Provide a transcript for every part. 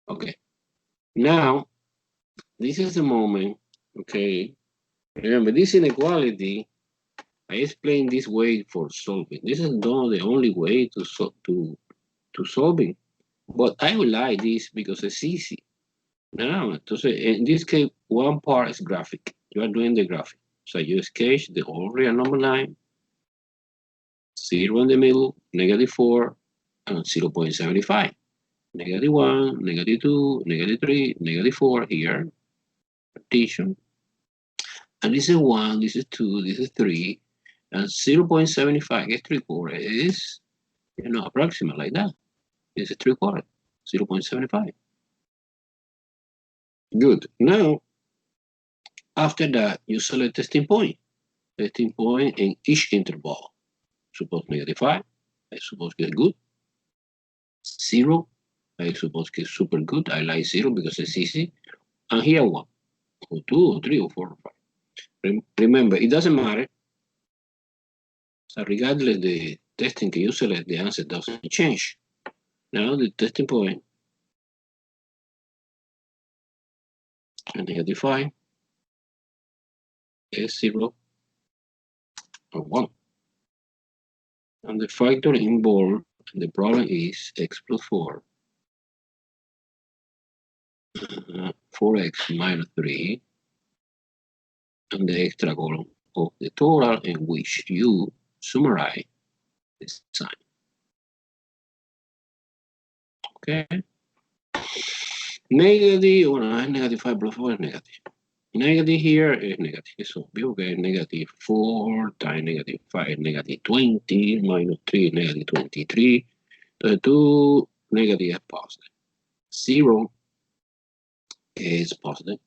Okay. Now, this is the moment, okay? Remember, this inequality, I explained this way for solving. This is not the only way to solving, but I would like this because it's easy. Now, entonces, in this case, one part is graphic. You are doing the graphic. So you sketch the whole real number line, 0 in the middle, -4, and 0.75. -1, -2, -3, -4 here, partition. And this is 1, this is 2, this is 3, and 0.75 is 3/4 is, approximate like that. This is 3/4, 0.75. Good. Now, after that, you select testing point. Testing point in each interval. Suppose -5, I suppose it's good. 0, I suppose it's super good. I like 0 because it's easy. And here 1, or 2, or 3, or 4, or 5. Remember, it doesn't matter. So regardless the testing que you select, the answer doesn't change. Now the testing point and -5 is 0 or 1. And the factor involved, the problem is x plus 4. 4x minus 3. And the extra column of the total in which you summarize this sign. Okay. Negative, bueno, -5 plus 4 is negative. Negative here is negative. It's obvious, okay? -4 times -5 is -20, minus 3 is -23. So 2 negative is positive. 0 is positive.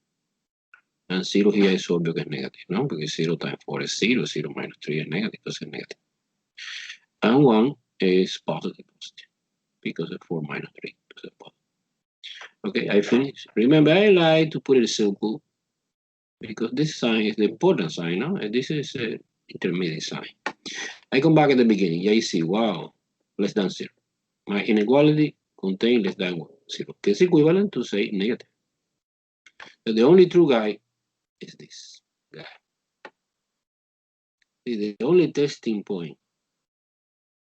And 0 here is obvious que es negative, no? Because 0 times 4 is 0, 0 minus 3 is negative, so it's negative. And 1 is positive, because it's 4 minus 3, so it's positive. Okay, I finished. Remember, I like to put it simple because this sign is the important sign, no? And this is an intermediate sign. I come back at the beginning. Yeah, you see, wow, less than 0. My inequality contains less than 0, que is equivalent to say negative. So the only true guy is this guy. The only testing point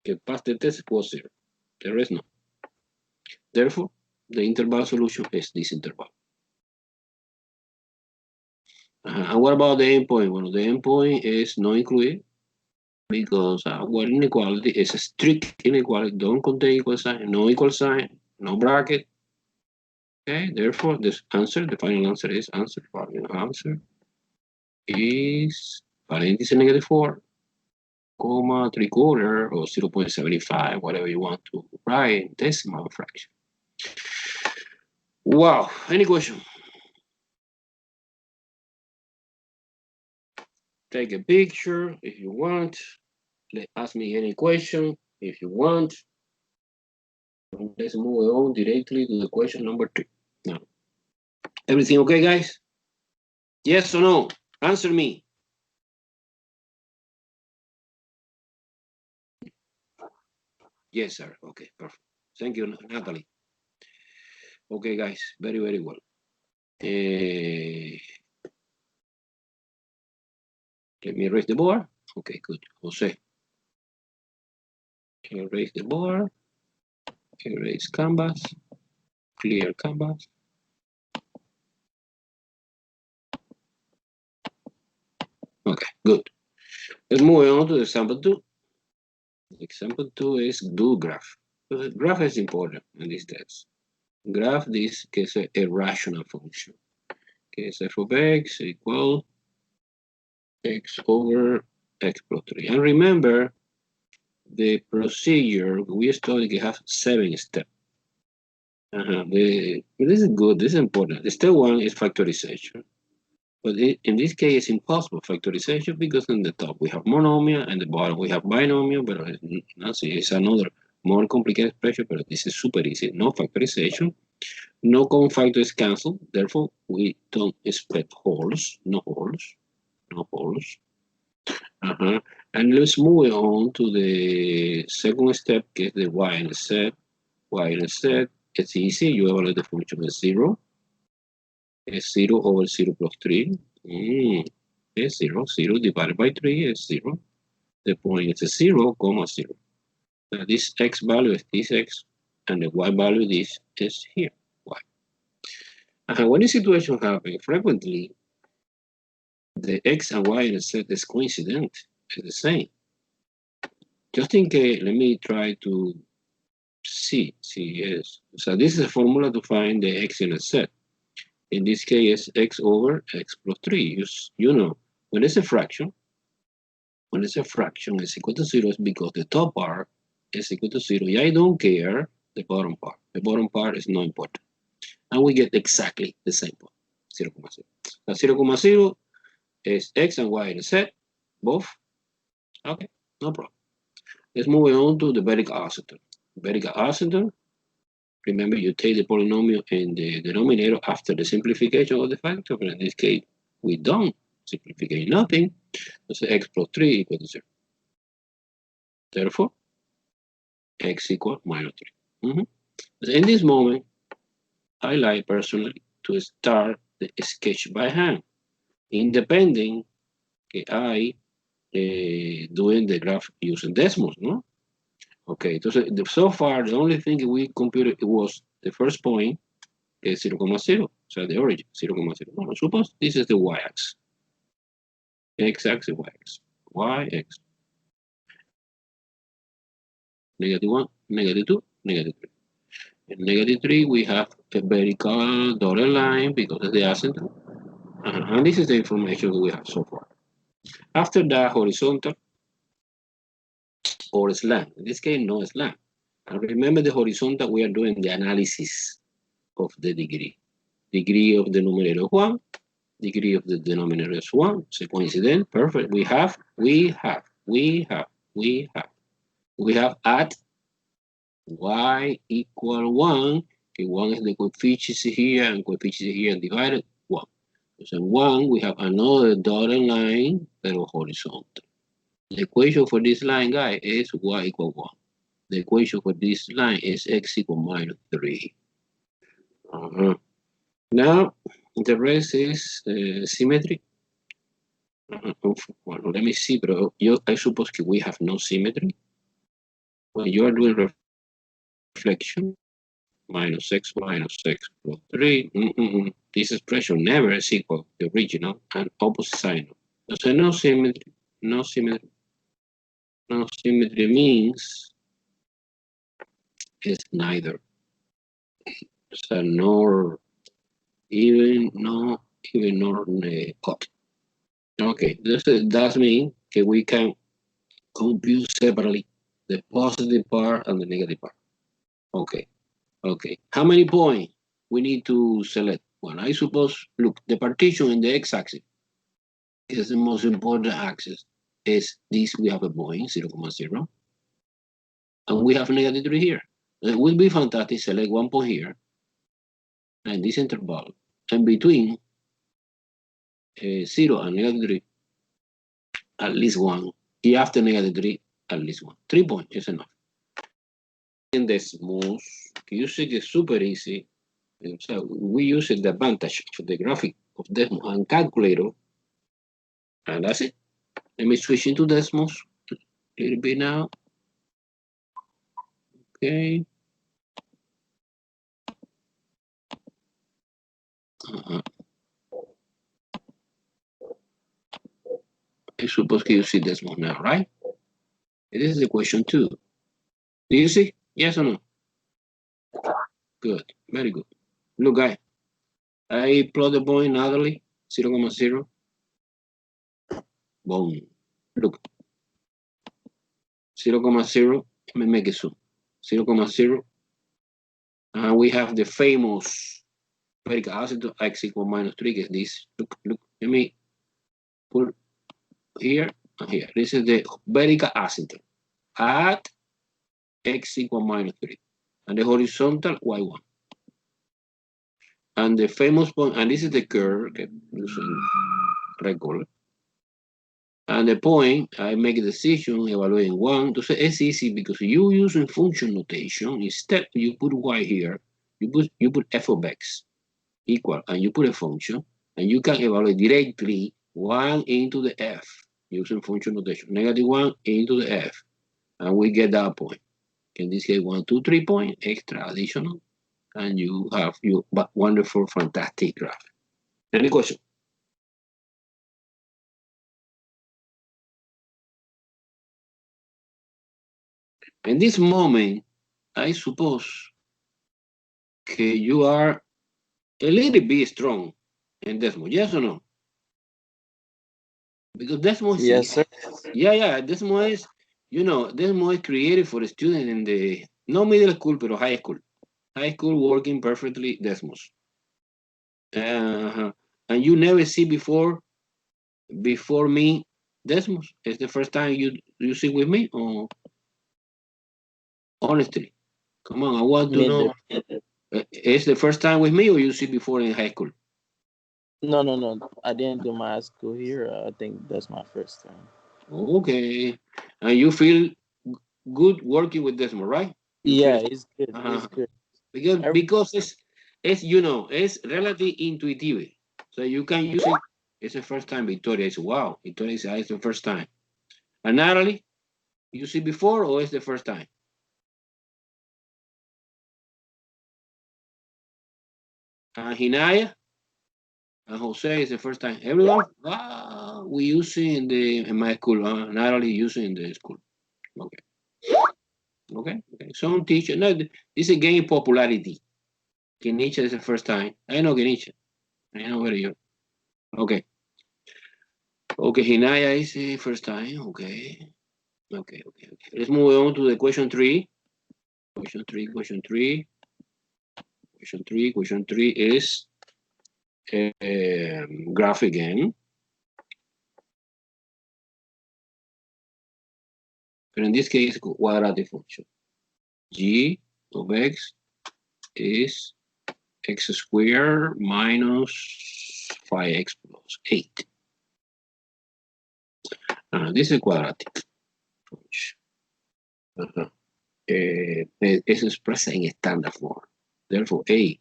que passed the test was 0. The rest no. Therefore, the interval solution is this interval. And what about the endpoint? Well, the endpoint is not included because our inequality is a strict inequality. Don't contain equal sign, no equal sign, no bracket. Okay, therefore, this answer, the final answer is answer. Final answer is parenthesis -4, comma 3/4 or 0.75, whatever you want to write, decimal fraction. Wow, any question? Take a picture if you want. Ask me any question if you want. Let's move on directly to the question number 2. Now, everything okay, guys? Yes or no? Answer me. Yes, sir. Okay, perfect. Thank you, Natalie. Okay, guys, very, very well. Let me erase the board. Okay, good. Jose. Erase the board. Erase canvas. Clear canvas. Okay, good. Let's move on to example 2. Example 2 is do graph. So graph is important in this test. Graph this que es a rational function. Que es f of x equal x over x plus 3. And remember, the procedure we studied que have 7 steps. This is good, this is important. Step 1 is factorization. But in this case, it's impossible factorization because in the top we have monomial and the bottom we have binomial, but it's another more complicated expression, but this is super easy. No factorization, no common factor is cancelled, therefore we don't expect holes, no holes, no holes. And let's move on to the second step, que es the Y-intercept. Y-intercept It's easy. You evaluate the function as 0. It's 0 over 0 plus 3. It's 0. 0 divided by 3 is 0. The point is 0, comma 0. Now this x value is this x, and the y value this is here, y. And when this situation happens, frequently the x and y intercept is coincident, it's the same. Just in case, let me try to see, yes. So this is a formula to find the x intercept. In this case, x over x plus 3. You know, when it's a fraction, is equal to 0 is because the top part is equal to 0. I don't care the bottom part. The bottom part is not important. And we get exactly the same point, 0, 0. Now 0, 0 is x and y intercept, both. Okay, no problem. Let's move on to the vertical asymptote. Vertical asymptote, remember you take the polynomial in the denominator after the simplification of the factor, but in this case, we don't simplify nothing. So x plus 3 equals to 0. Therefore, x equals minus 3. In this moment, I like personally to start the sketch by hand, independent I doing the graph using Desmos, no? Okay, so far the only thing we computed was the first point, 0, 0, so the origin, 0, 0. No, suppose this is the y-axis, x-axis, y-axis, y-axis. -1, -2, -3. In -3, we have a vertical dotted line because of the asymptote. And this is the information that we have so far. After that, horizontal or slant. In this case, no slant. And remember the horizontal, we are doing the analysis of the degree. Degree of the numerator is 1. Degree of the denominator is 1. It's a coincidence. Perfect. We have at y equal 1. Okay, 1 is the coefficient here and coefficient here and divided 1. So 1, we have another dotted line, pero horizontal. The equation for this line, guys, is y equal 1. The equation for this line is x equal minus 3. Now, the rest is symmetry. Well, let me see, bro. I suppose we have no symmetry. When you are doing reflection, minus x plus 3. This expression never is equal to the original and opposite sign. So no symmetry. No symmetry means it's neither. So nor even nor odd. Okay, that means that we can compute separately the positive part and the negative part. Okay. How many points we need to select? Well, I suppose, look, the partition in the x-axis is the most important axis. Is this, we have a point, 0, 0. And we have -3 here. It would be fantastic, select 1 point here, and this interval, and between 0 and -3, at least 1. After -3, at least 1. 3 points is enough. In Desmos, you see it's super easy. So we use the advantage of the graphic of Desmos and calculator, and that's it. Let me switch into Desmos a little bit now. Okay. I suppose you see Desmos now, right? This is the question 2. Do you see? Yes or no? Good. Very good. Look, guys. I plot the point naturally, 0, 0. Boom. Look. 0, 0. Let me make it zoom. 0, 0. And we have the famous vertical asymptote x equal -3, is this. Look. Let me put here and here. This is the vertical asymptote at x equal -3. And the horizontal, y1. And the famous point, and this is the curve, okay, using red color. And the point, I make a decision evaluating 1. So it's easy because you using function notation. Instead, you put y here, You put f of x equal, and you put a function, and you can evaluate directly 1 into the f using function notation, -1 into the f, and we get that point. In this case, 1, 2, 3 point, extra additional, and you have your wonderful, fantastic graph. Any question? In this moment, I suppose you are a little bit strong in Desmos, yes or no? Because Desmos is, Yes, sir. yeah, Desmos is, Desmos is created for a student in the, no middle school, but high school. High school working perfectly Desmos. And you never see before me Desmos. It's the first time you see with me, or honestly? Come on, I want to Neither. know. It's the first time with me, or you see before in high school? No, no, no. I didn't do my school here. I think that's my first time. Okay. And you feel good working with Desmos, right? You feel Yeah, it's good. It's good. Every, because it's relatively intuitive. So you can use it. It's the first time Victoria is wow. Victoria is it's the first time. And Natalie, you see before or it's the first time? And Hinaya and Jose is the first time. Everyone, we use it in my school. Natalie using in the school. Okay. Okay. Some teacher. No, this is gaining popularity. Kenichi is the first time. I know Kenichi. I know very good. Okay. Okay, Hinaya is the first time. Okay. Okay. Let's move on to the question 3. Question 3. Question 3 is graph again. But in this case, quadratic function. G of x is x squared minus 5x plus 8. This is quadratic function. Es expresa en standard form. Therefore, A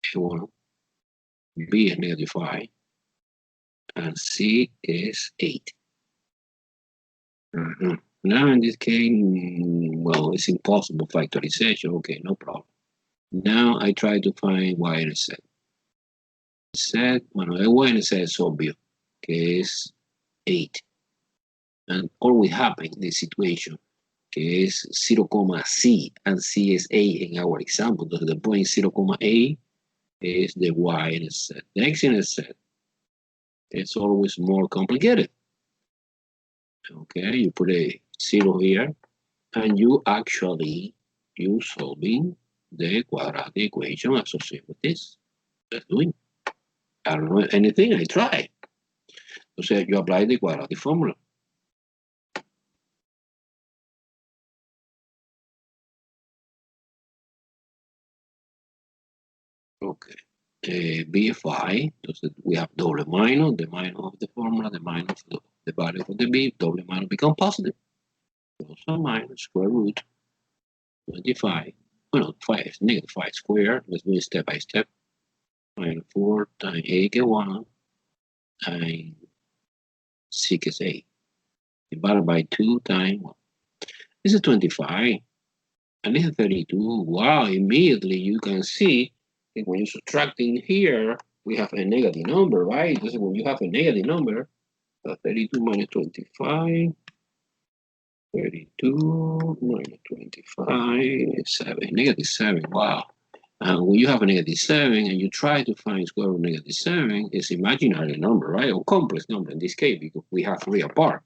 is 1, B is -5, and C is 8. Now, in this case, well, it's impossible factorization. Okay, no problem. Now, I try to find Y-Intercept. Bueno, el Y-Intercept es obvio, que es 8. And always happen in this situation, que es 0, C, and C is A in our example. So the point 0, A is the Y-Intercept. The X-Intercept is always more complicated. Okay, you put a 0 here, and you actually solving the quadratic equation associated with this. Let's do it. I don't know anything, I try. O sea, you apply the quadratic formula. Okay. B5, entonces we have double minus, the minus of the formula, the minus of the value of the B, double minus become positive. Also minus square root 25. Well, 5 is -5 squared. Let's do it step by step. Minus 4 times A que 1 times 6 is 8. Divided by 2 times 1. This is 25. And this is 32. Wow, immediately you can see that when you're subtracting here, we have a negative number, right? This is when you have a negative number. 32 minus 25. 32 minus 25 is 7. -7. Wow. And when you have a -7 and you try to find square root of -7, it's imaginary number, right? Or complex number in this case, because we have real part.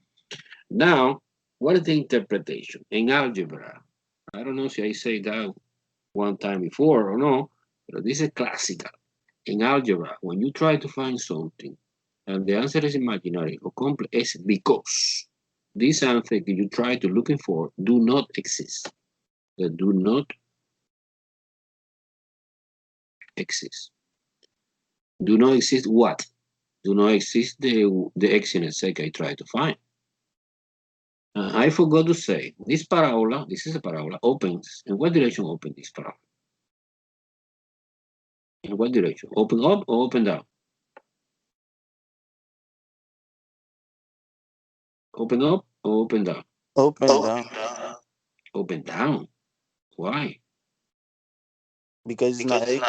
Now, what is the interpretation? In algebra, I don't know if I say that one time before or no, but this is classical. In algebra, when you try to find something and the answer is imaginary or complex, it's because this answer that you try to looking for do not exist. They do not exist. Do not exist what? Do not exist the x-intercept I try to find. I forgot to say, this parabola, this is a parabola, opens, in what direction opens this parabola? In what direction? Open up or open down? Open up or open down? Open down Open down. Why? because it's not X.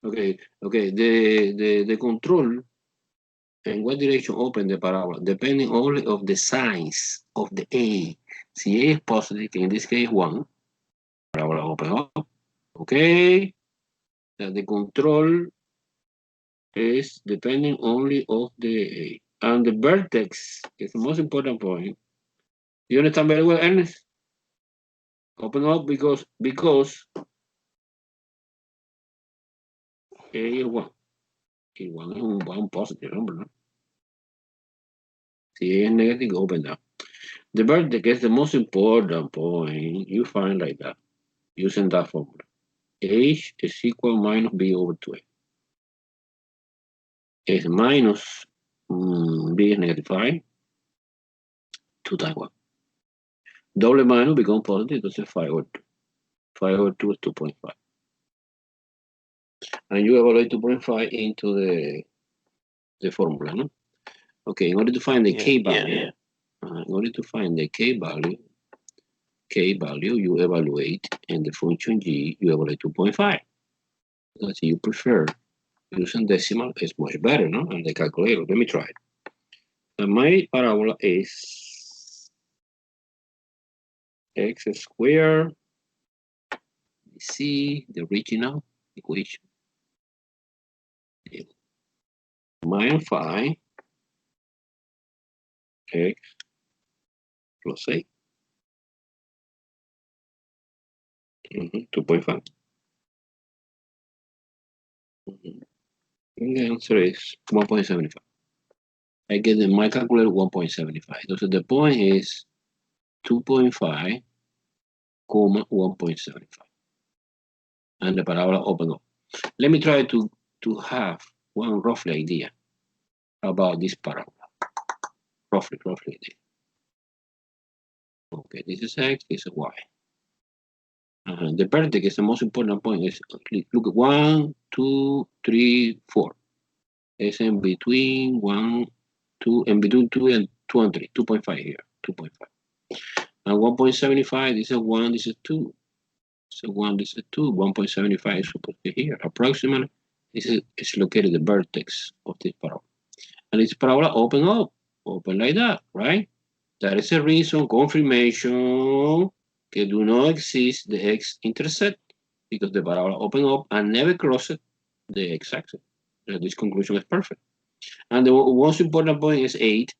Okay, okay. The control in what direction open the parabola, depending only of the size of the A. Si A is positive, in this case 1, parabola open up. Okay, the control is depending only of the A. And the vertex is the most important point. You understand very well, Ernest? Open up because A is 1. Y 1 es un positive number, ¿no? Si A is negative, open down. The vertex is the most important point you find like that, using that formula. H is equal minus B over 2A. Es minus B is negative 5, 2 times 1. Double minus becomes positive, entonces 5 over 2. 5 over 2 is 2.5. And you evaluate 2.5 into the formula, no? Okay, in order to find the K value, in order to find the K value, you evaluate, and the function G, you evaluate 2.5. Because you prefer using decimal, is much better, no? And the calculator, let me try it. And my parabola is x squared, C, the original equation, minus 5 x plus 8, 2.5. And the answer is 1.75. I get in my calculator 1.75. So the point is 2.5, 1.75. And the parabola open up. Let me try to have one roughly idea about this parabola. Roughly idea. Okay, this is x, this is y. The vertex is the most important point. Is look at 1, 2, 3, 4. It's in between 1, 2, and between 2 and 2 and 3. 2.5 here. 2.5. And 1.75. This is 1. This is 2. So 1. This is 2. 1.75 is supposed to be here. Approximately, this is located the vertex of this parabola. And this parabola open up, open like that, right? That is a reason, confirmation, that do not exist the x-intercept because the parabola open up and never crosses the x-axis. This conclusion is perfect. And the most important point is 8.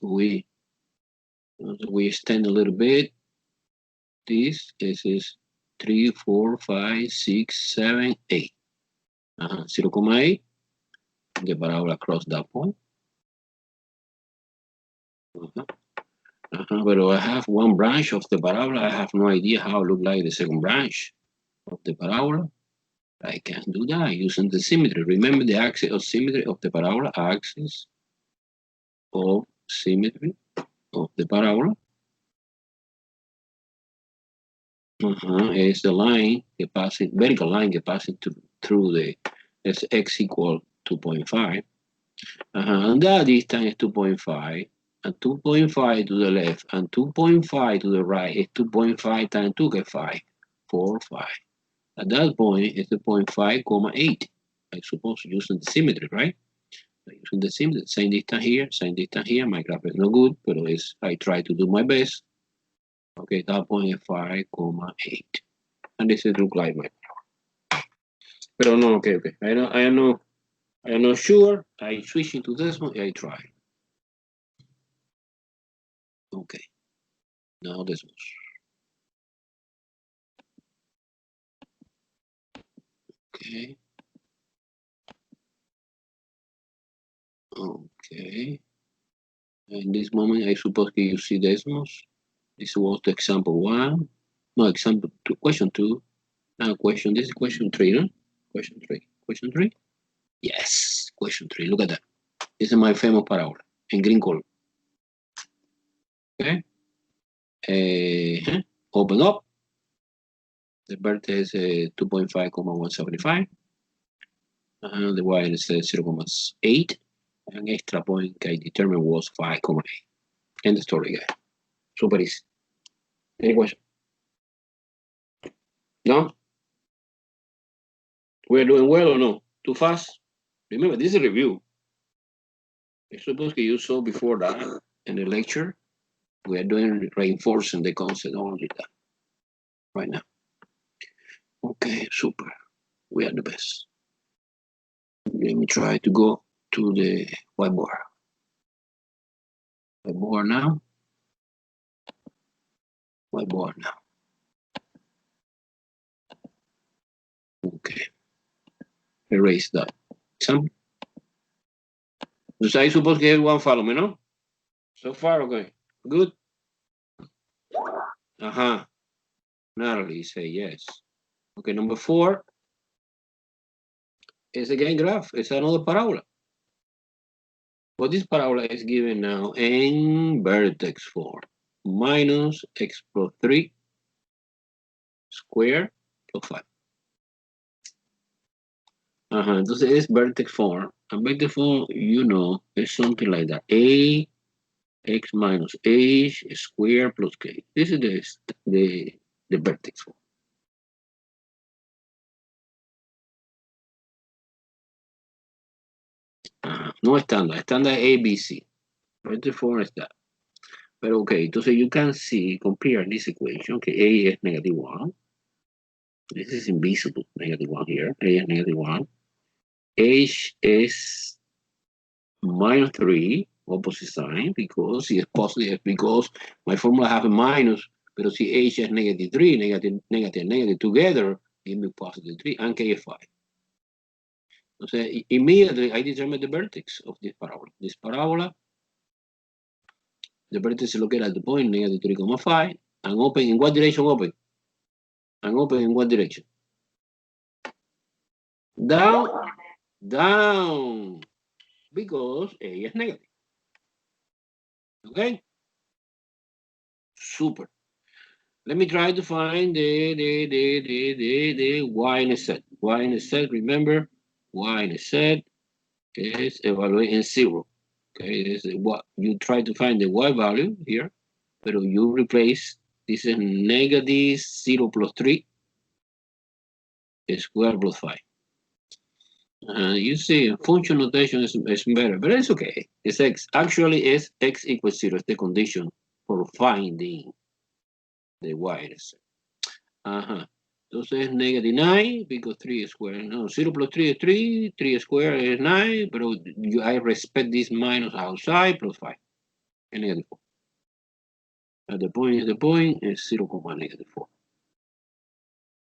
We extend a little bit. This is 3, 4, 5, 6, 7, 8. 0.8. The parabola cross that point. But I have one branch of the parabola. I have no idea how it look like the second branch of the parabola. I can do that using the symmetry. Remember the axis of symmetry of the parabola, axis of symmetry of the parabola. Is the line that passing, vertical line that passing through the x equal 2.5. And that distance is 2.5. And 2.5 to the left and 2.5 to the right is 2.5 times 2 get 5, 4, 5. At that point, it's the 0.5, 8. I suppose using the symmetry, right? Using the symmetry, same distance here. My graph is not good, but I try to do my best. Okay, that point is 5, 8. And this is look like my. But no, okay. I am not sure. I switch into this one. I try. Okay. Now this one. Okay. Okay. In this moment, I suppose you see Desmos. This was the example 1. No, example 2, question 2. Now this is question 3, no? Question 3. Yes, question 3. Look at that. This is my famous parabola in green color. Okay. Open up. The vertex is 2.5,175. The Y-Intercept 0.8. An extra point I determined was 5.8. End the story, guys. Super easy. Any question? No? We're doing well or no? Too fast? Remember, this is a review. I suppose you saw before that in the lecture. We are doing reinforcing the concept only that right now. Okay, super. We are the best. Let me try to go to the whiteboard. Whiteboard now. Whiteboard now. Okay. Erase that. Some. So I suppose everyone follow me, no? So far, okay. Good. Natalie say yes. Okay, number 4 is again graph. It's another parabola. But this parabola is given now in vertex form. Minus x plus 3 square plus 5. Entonces es vertex form. And vertex form, you know, is something like that. A x minus h square plus k. This is the vertex form. No estándar. Estándar ABC. Vertex form está. Pero okay, entonces you can see, compare this equation, que A is -1. This is invisible, -1 here. A is -1. H is -3, opposite sign, because it's positive, because my formula have a minus, but see H is -3, negative together, give me +3, and K is 5. So immediately I determine the vertex of this parabola. This parabola, the vertex is located at the point -3,5, and open in what direction open? And open in what direction? Down, because A is negative. Okay? Super. Let me try to find the Y-Intercept. Y-Intercept, remember, Y-Intercept is evaluating 0. Okay, this is what you try to find the Y value here, but you replace this is -0 plus 3 square plus 5. You see, function notation is better, but it's okay. It's x. Actually, it's x equals 0. It's the condition for finding the Y-Intercept. Entonces, -9 because 3 squared. No, 0 plus 3 is 3. 3 squared is 9. But I respect this minus outside plus 5. And -4. At the point is 0, -4.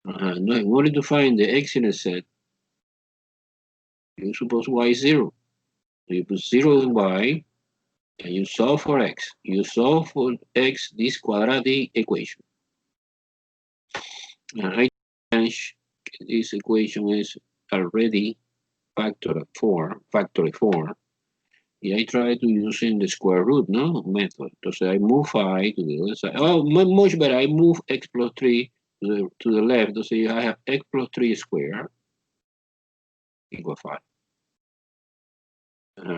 Now, in order to find the x-intercept, you suppose y is 0. So you put 0 in y, and you solve for x. You solve for x this quadratic equation. I change this equation is already factory form. Yeah, I try to using the square root, no, method. Entonces I move 5 to the other side. Oh, much better. I move x plus 3 to the left. Entonces I have x plus 3 squared equal 5.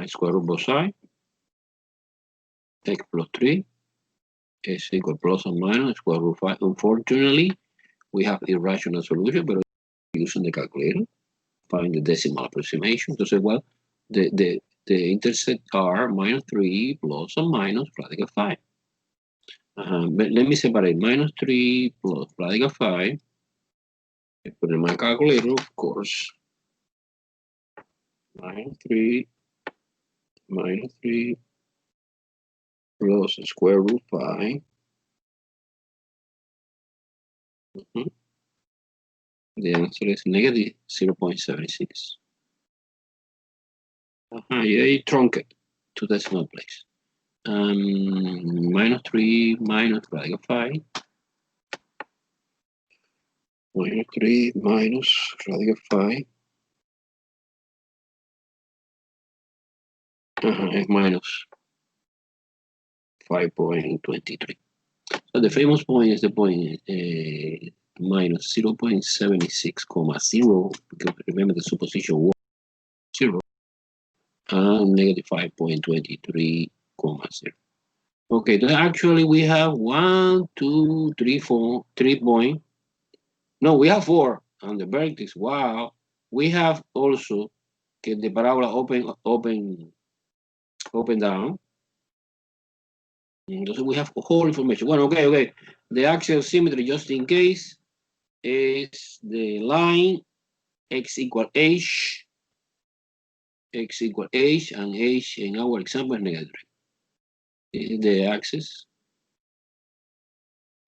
Square root both sides. X plus 3 is equal plus or minus square root 5. Unfortunately, we have irrational solution, but using the calculator, find the decimal approximation. Entonces, well, the intercept are -3 plus or minus radical 5. But let me separate -3 plus radical 5. I put in my calculator, of course. -3 plus square root 5. The answer is negative 0.76. Yeah, I trunc it to decimal place. -3 minus radical 5. -3 minus radical 5. Es minus 5.23. So the famous point is the point minus 0.76, because remember the supposition was 0, and negative 5.23, 0. Okay, then actually we have 1, 2, 3, 4, 3 point. No, we have 4 on the vertex. Wow. We have also the parabola open down. So we have whole information. Well, okay. The axial symmetry, just in case, is the line x equal h, and h in our example is negative 3. This is the axis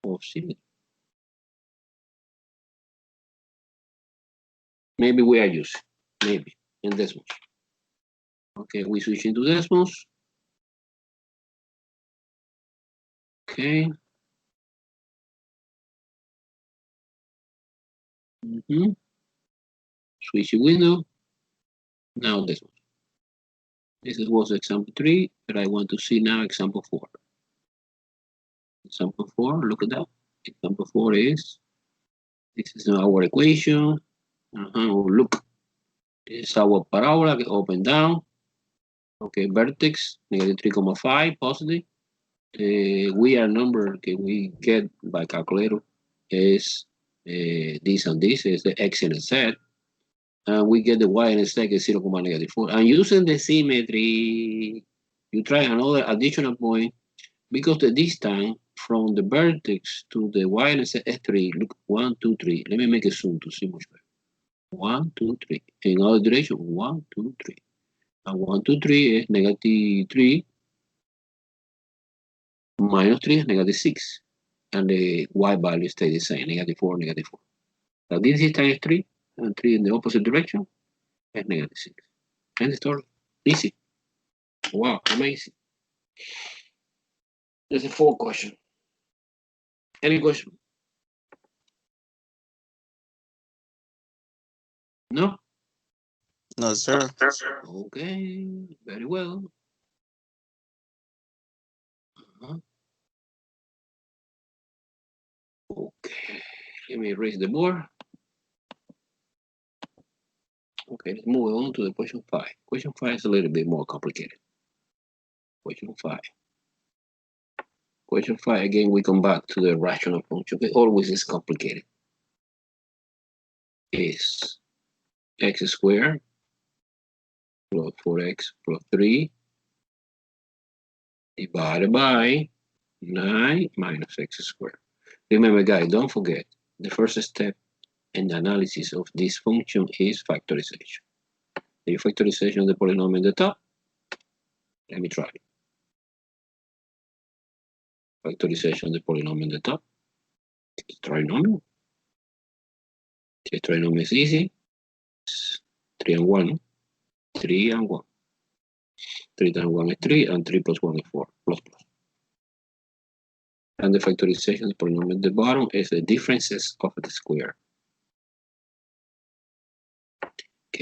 of symmetry. Maybe we are using, maybe, in Desmos. Okay, we switch into Desmos. Okay. Switch window. Now Desmos. This was example 3, but I want to see now example 4. Example 4, look at that. Example 4 is, this is our equation. Look, this is our parabola, open down. Okay, vertex, negative 3,5, positive. We are number we get by calculator is this and this is the X-intercept. And we get the Y-intercept is 0,-4. And using the symmetry, you try another additional point because the distance from the vertex to the Y-intercept is 3. Look, 1, 2, 3. Let me make a zoom to see much better. 1, 2, 3. In other direction, 1, 2, 3. And 1, 2, 3 is negative 3. Minus 3 is negative 6. And the Y value stays the same, negative 4, negative 4. Now this distance is 3, and 3 in the opposite direction is negative 6. End story. Easy. Wow, amazing. There's a 4 question. Any question? No? No, sir. Okay, very well. Okay, let me erase the board. Okay, let's move on to the question 5. Question 5 is a little bit more complicated. Question 5. Question 5, again, we come back to the rational function. It always is complicated. Is x squared plus 4x plus 3 divided by 9 minus x squared. Remember, guys, don't forget, the first step in the analysis of this function is factorization. The factorization of the polynomial at the top. Let me try it. Factorization of the polynomial at the top. It's trinomial. The trinomial is easy. It's 3 and 1. 3 and 1. 3 times 1 is 3, and 3 plus 1 is 4. Plus. And the factorization of the polynomial at the bottom is the differences of the square.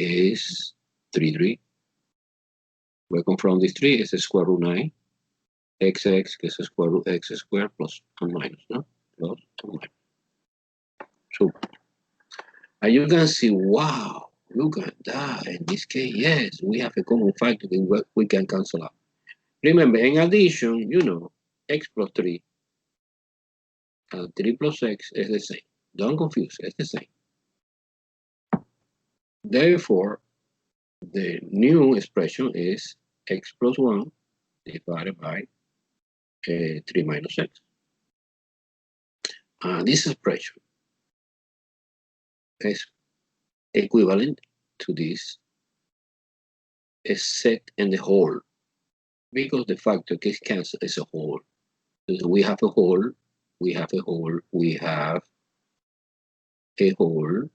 Is 3. Welcome from this 3 is the square root 9. Xx is the square root x squared plus and minus, no? Plus and minus. So, and you can see, wow, look at that. In this case, yes, we have a common factor that we can cancel out. Remember, in addition, you know, x plus 3 and 3 plus x is the same. Don't confuse, it's the same. Therefore, the new expression is x plus 1 divided by 3 minus x. This expression is equivalent to this set in the whole, because the factor gets cancelled as a whole. So we have a whole, we have a whole, we have a whole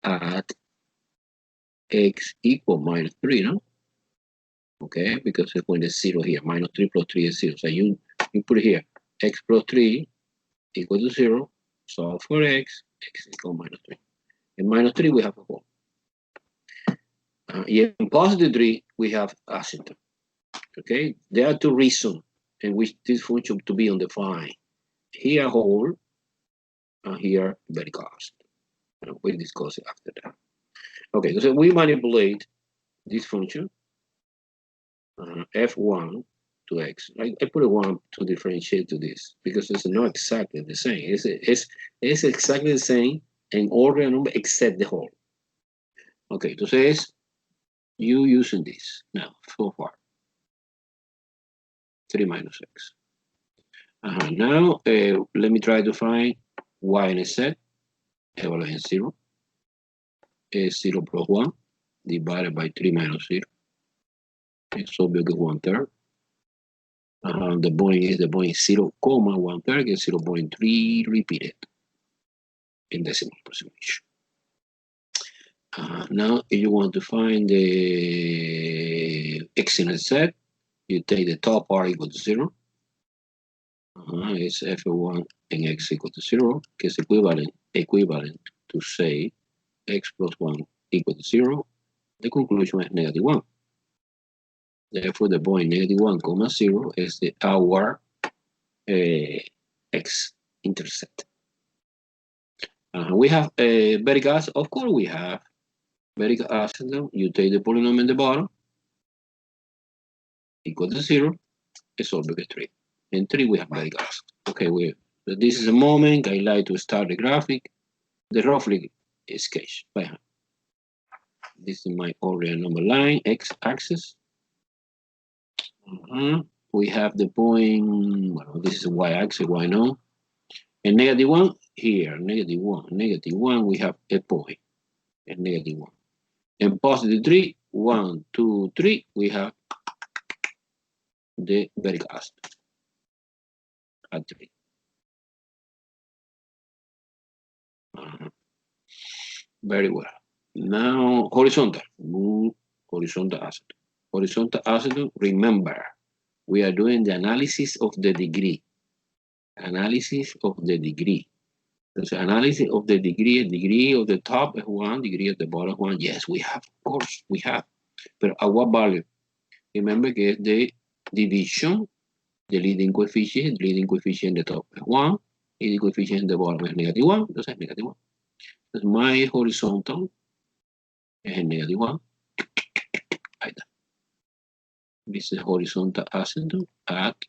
at x equal minus 3, no? Okay, because when there's 0 here, minus 3 plus 3 is 0. So you put here, x plus 3 equal to 0. So for x equal minus 3. In minus 3, we have a whole. In positive 3, we have asymptote. Okay, there are 2 reasons in which this function to be undefined. Here whole, and here vertical asymptote. And we'll discuss it after that. Okay, so we manipulate this function f1 to x. I put a 1 to differentiate to this because it's not exactly the same. It's exactly the same in order number except the whole. Okay, entonces you using this now so far 3 minus x. Now let me try to find Y-Intercept evaluating 0 is 0 plus 1 divided by 3 minus 0. It's obvious que 1/3. The point is 0, 1/3, is 0.3 repeated in decimal approximation. Now, if you want to find the X-intercept, you take the top part equal to 0. It's f1 and x equal to 0, que is equivalent to say x plus 1 equal to 0. The conclusion is -1. Therefore, the point -1, 0 is our X-intercept. We have a vertical asymptote. Of course, we have vertical asymptote. You take the polynomial in the bottom, equal to 0, it's all because 3. In 3, we have vertical asymptote. Okay, this is a moment I like to start the graphic. The roughly sketch by hand. This is my order number line, x-axis. We have the point, well, this is y-axis, why no? And -1 here, -1, we have a point, and -1. And positive 3, 1, 2, 3, we have the vertical asymptote at 3. Very well. Now, horizontal. Horizontal asymptote. Horizontal asymptote, remember, we are doing the analysis of the degree. Analysis of the degree. So analysis of the degree of the top is 1, degree of the bottom 1. Yes, we have, of course, we have. But at what value? Remember that the division, the leading coefficient in the top is 1, leading coefficient in the bottom is -1, entonces -1. Entonces my horizontal es -1. Ahí está. This is horizontal asymptote at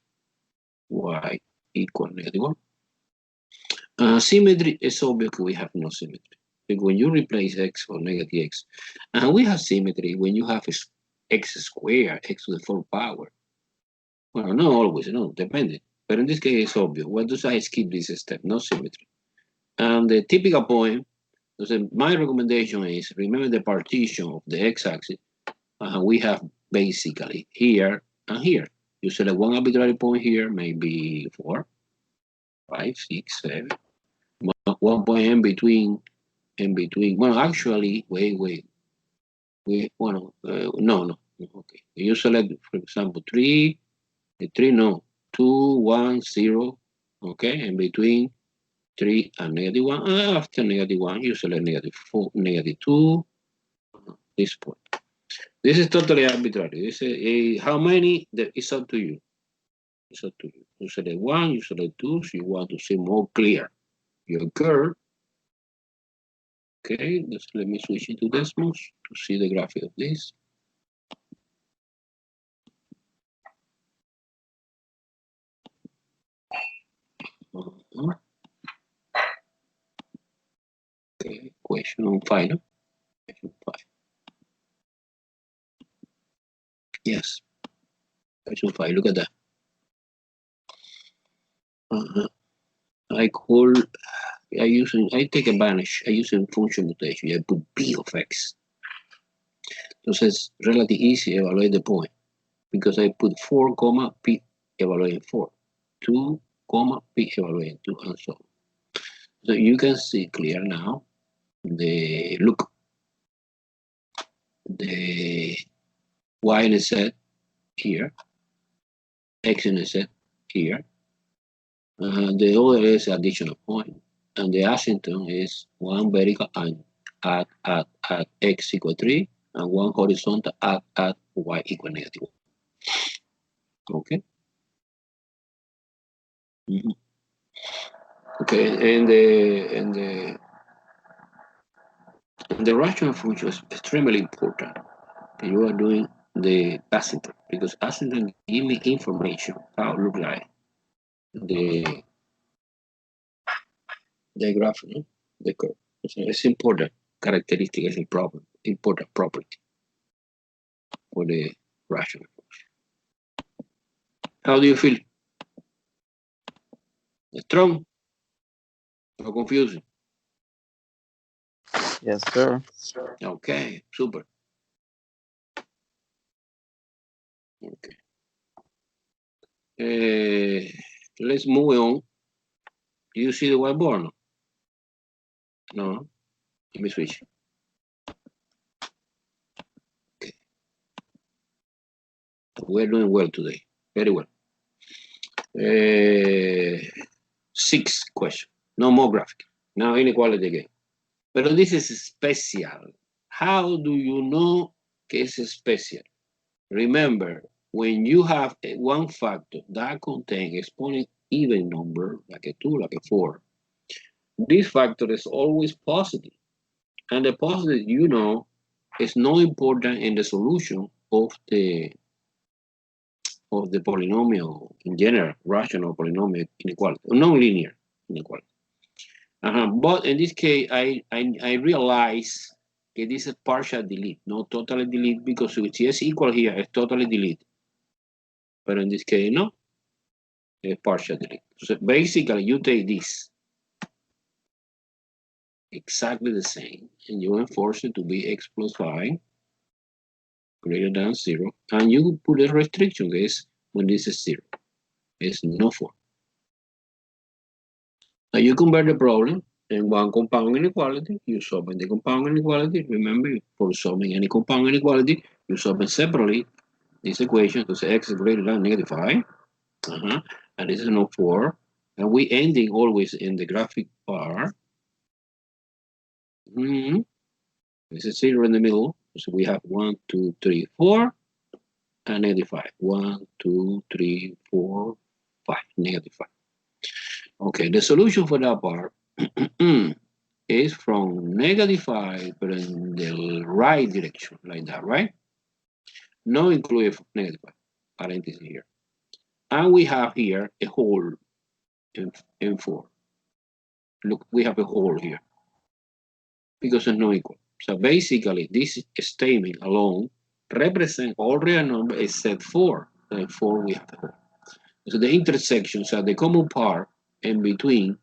y equal -1. Symmetry is obvious we have no symmetry. But when you replace x for -x, and we have symmetry when you have x squared, x to the 4th power. Well, not always, no, depending. But in this case, it's obvious. Why do I skip this step? No symmetry. And the typical point, so my recommendation is remember the partition of the x-axis. We have basically here and here. You select one arbitrary point here, maybe 4, 5, 6, 7. One point in between. Well, actually, wait. Well, no. Okay. You select, for example, 3, 2, 1, 0. Okay, in between 3 and -1. After -1, you select -4, -2. This point. This is totally arbitrary. This is how many? It's up to you. It's up to you. You select 1, you select 2, so you want to see more clear your curve. Okay, just let me switch into Desmos to see the graphic of this. Okay, question 5, no? Question 5. Yes. Question 5, look at that. I take advantage, I use a function notation, I put p of x. Entonces, relatively easy to evaluate the point because I put 4, p evaluating 4, 2, p evaluating 2, and so on. So you can see clear now the Y-intercept here, X-intercept here. The other is additional point, and the asymptote is one vertical at x equal 3, and one horizontal at y equal -1. Okay. Okay, and the rational function is extremely important. You are doing the asymptote because asymptote give me information how it look like the graph, no? The curve. So it's important characteristic, is important property for the rational function. How do you feel? Strong or confusing? Yes, sir. Okay, super. Okay. Let's move on. Do you see the whiteboard? No. Let me switch. Okay. We're doing well today. Very well. 6th question. No more graphic. Now inequality again. But this is special. How do you know que es special? Remember, when you have one factor that contains exponent even number, like a 2, like a 4, this factor is always positive. And the positive, you know, is not important in the solution of the polynomial in general, rational polynomial inequality, non-linear inequality. But in this case, I realize that this is partial delete, not totally delete, because if it's equal here, it's totally delete. But in this case, no, it's partial delete. So basically, you take this exactly the same, and you enforce it to be x plus 5 greater than 0, and you put a restriction case when this is 0. It's no 4. Now you convert the problem in one compound inequality, you solve the compound inequality. Remember, for solving any compound inequality, you solve separately this equation to say x is greater than -5. And this is no 4. And we ending always in the graphic bar. This is 0 in the middle. So we have 1, 2, 3, 4, and -5. 1, 2, 3, 4, 5, -5. Okay, the solution for that part is from -5, but in the right direction, like that, right? No include -5, parenthesis here. And we have here a hole in 4. Look, we have a hole here because it's not equal. So basically, this statement alone represents all real numbers except 4. And 4 we have a hole. So the intersections are the common part in between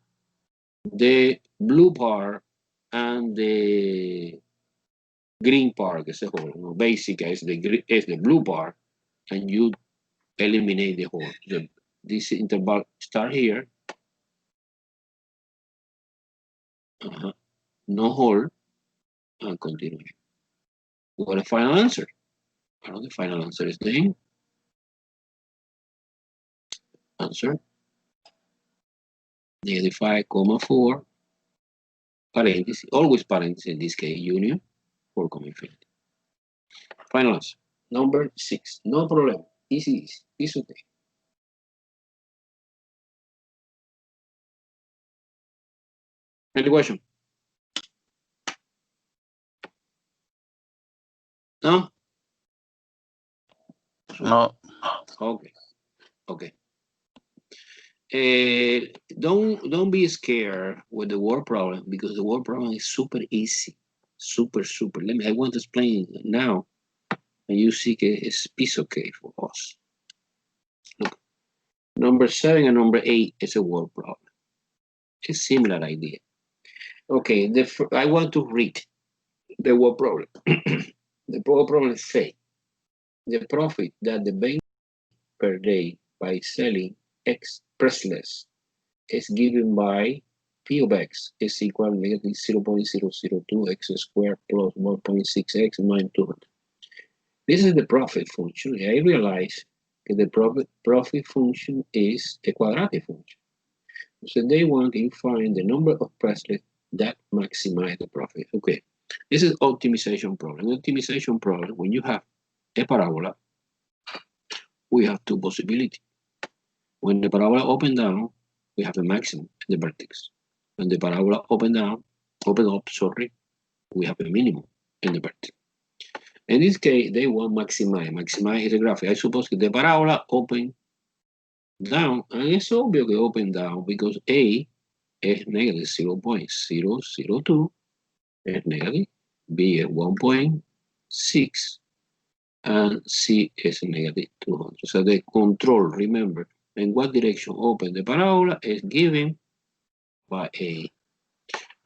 the blue part and the green part as a whole. Basically, is the blue part, and you eliminate the hole. This interval start here. No hole, and continue. What the final answer? Well, the final answer is the answer -5,4 parenthesis, always parenthesis in this case, union 4, infinity. Final answer. Number 6. No problem. Easy. It's okay. Any question? No? No. Okay. Don't be scared with the word problem, because the word problem is super easy. Super. I want to explain it now. And you see it's piece okay for us. Look, number 7 and number 8 is a word problem. It's a similar idea. Okay, I want to read the word problem. The word problem say the profit that the bank per day by selling expressless is given by P of x is equal to -0.002 x squared plus 1.6x minus 200. This is the profit function. I realize that the profit function is a quadratic function. So they want to find the number of bracelets that maximize the profit. Okay, this is optimization problem. Optimization problem, when you have a parabola, we have two possibilities. When the parabola open down, we have a maximum in the vertex. When the parabola open up, sorry, we have a minimum in the vertex. In this case, they want maximize. Maximize is a graphic. I suppose the parabola open down, and it's obvious que open down because A is negative 0.002, is negative, B is 1.6, and C is negative 200. So the control, remember, in what direction open the parabola is given by A.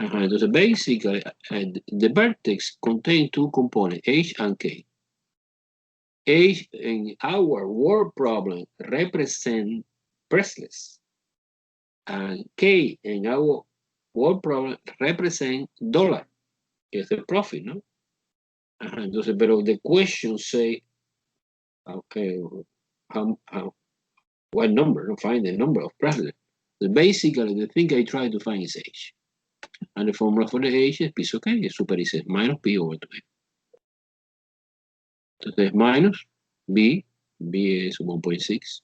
So basically, the vertex contains two components, H and K. H in our word problem represent priceless, and K in our word problem represent dollar. It's the profit, no? Entonces, pero the question say, okay, what number? Find the number of priceless. So basically, the thing I try to find is H. And the formula for the H is P sub K, is super easy, minus P over 2A. Entonces, minus B is 1.6,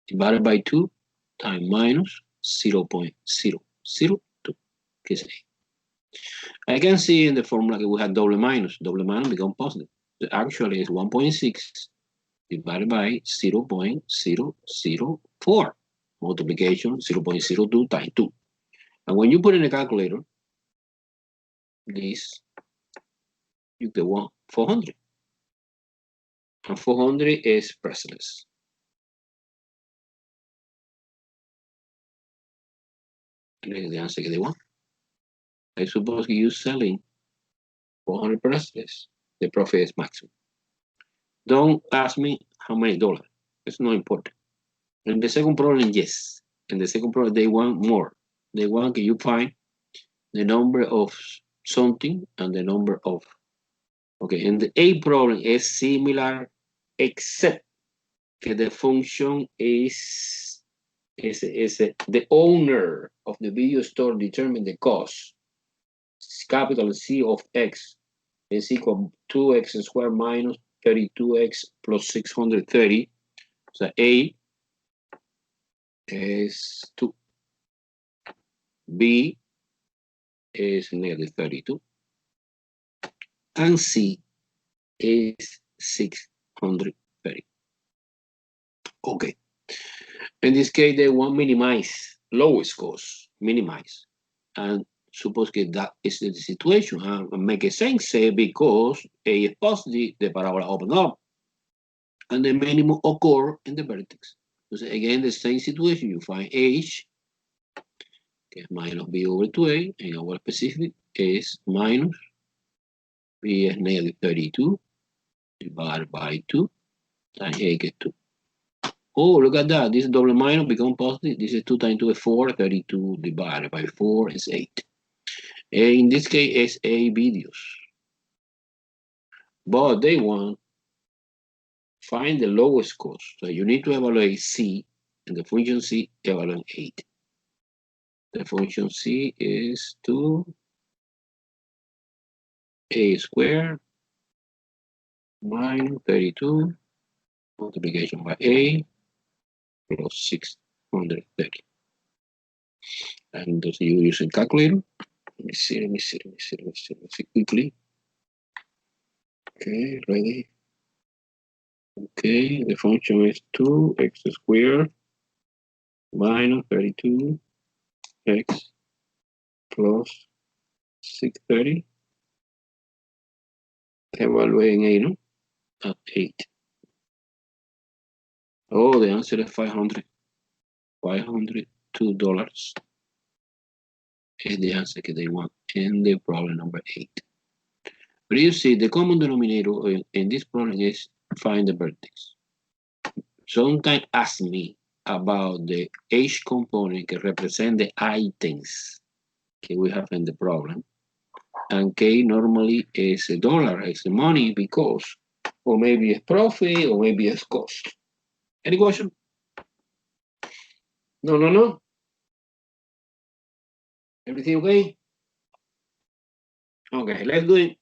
divided by 2 times minus 0.002, que es A. I can see in the formula that we have double minus become positive. So actually, it's 1.6 divided by 0.004, multiplication 0.02 times 2. And when you put in a calculator, this, you get 400. And 400 is priceless. And the answer they want. I suppose you selling 400 priceless, the profit is maximum. Don't ask me how many dollars. It's not important. And the second problem, yes. And the second problem, they want more. They want you find the number of something and the number of. Okay, and the A problem is similar, except that the function is the owner of the video store determine the cost. Capital C of X is equal to 2x squared minus 32x plus 630. So A is 2. B is negative 32. And C is 630. Okay. In this case, they want minimize, lowest cost, minimize. And suppose that is the situation. Make sense because A is positive, the parabola open up. And the minimum occur in the vertex. So again, the same situation, you find H, que es minus B over 2A, and our specific is minus B is negative 32 divided by 2 times A gets 2. Oh, look at that. This double minus become positive. This is 2 times 2 is 4. 32 divided by 4 is 8. And in this case, it's A videos. But they want find the lowest cost. So you need to evaluate C, and the function C evaluate 8. The function C is 2A squared minus 32 multiplication by A plus 630. And those you using calculator. Let me see quickly. Okay, ready. Okay, the function is 2x squared minus 32x plus 630. Evaluating A, no? At 8. Oh, the answer is $502 is the answer that they want in the problem number 8. But you see, the common denominator in this problem is find the vertex. Sometimes ask me about the H component that represent the items that we have in the problem. And K normally is a dollar, is the money because, or maybe it's profit, or maybe it's cost. Any question? No. Everything okay? Okay, let's do it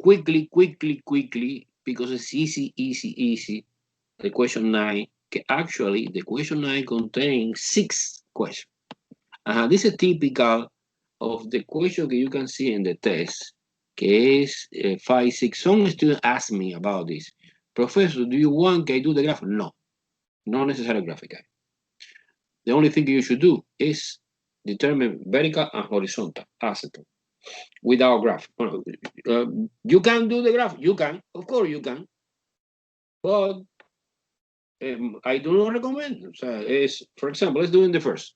quickly, because it's easy. The question 9 Actually, the question 9 contains 6 questions. This is typical of the question that you can see in the test, que es 5, 6. Some students ask me about this. Professor, do you want que I do the graph? No, not necessary graphic. The only thing you should do is determine vertical and horizontal asymptote without graph. You can do the graph. You can, of course you can, but I do not recommend. So for example, let's do in the first.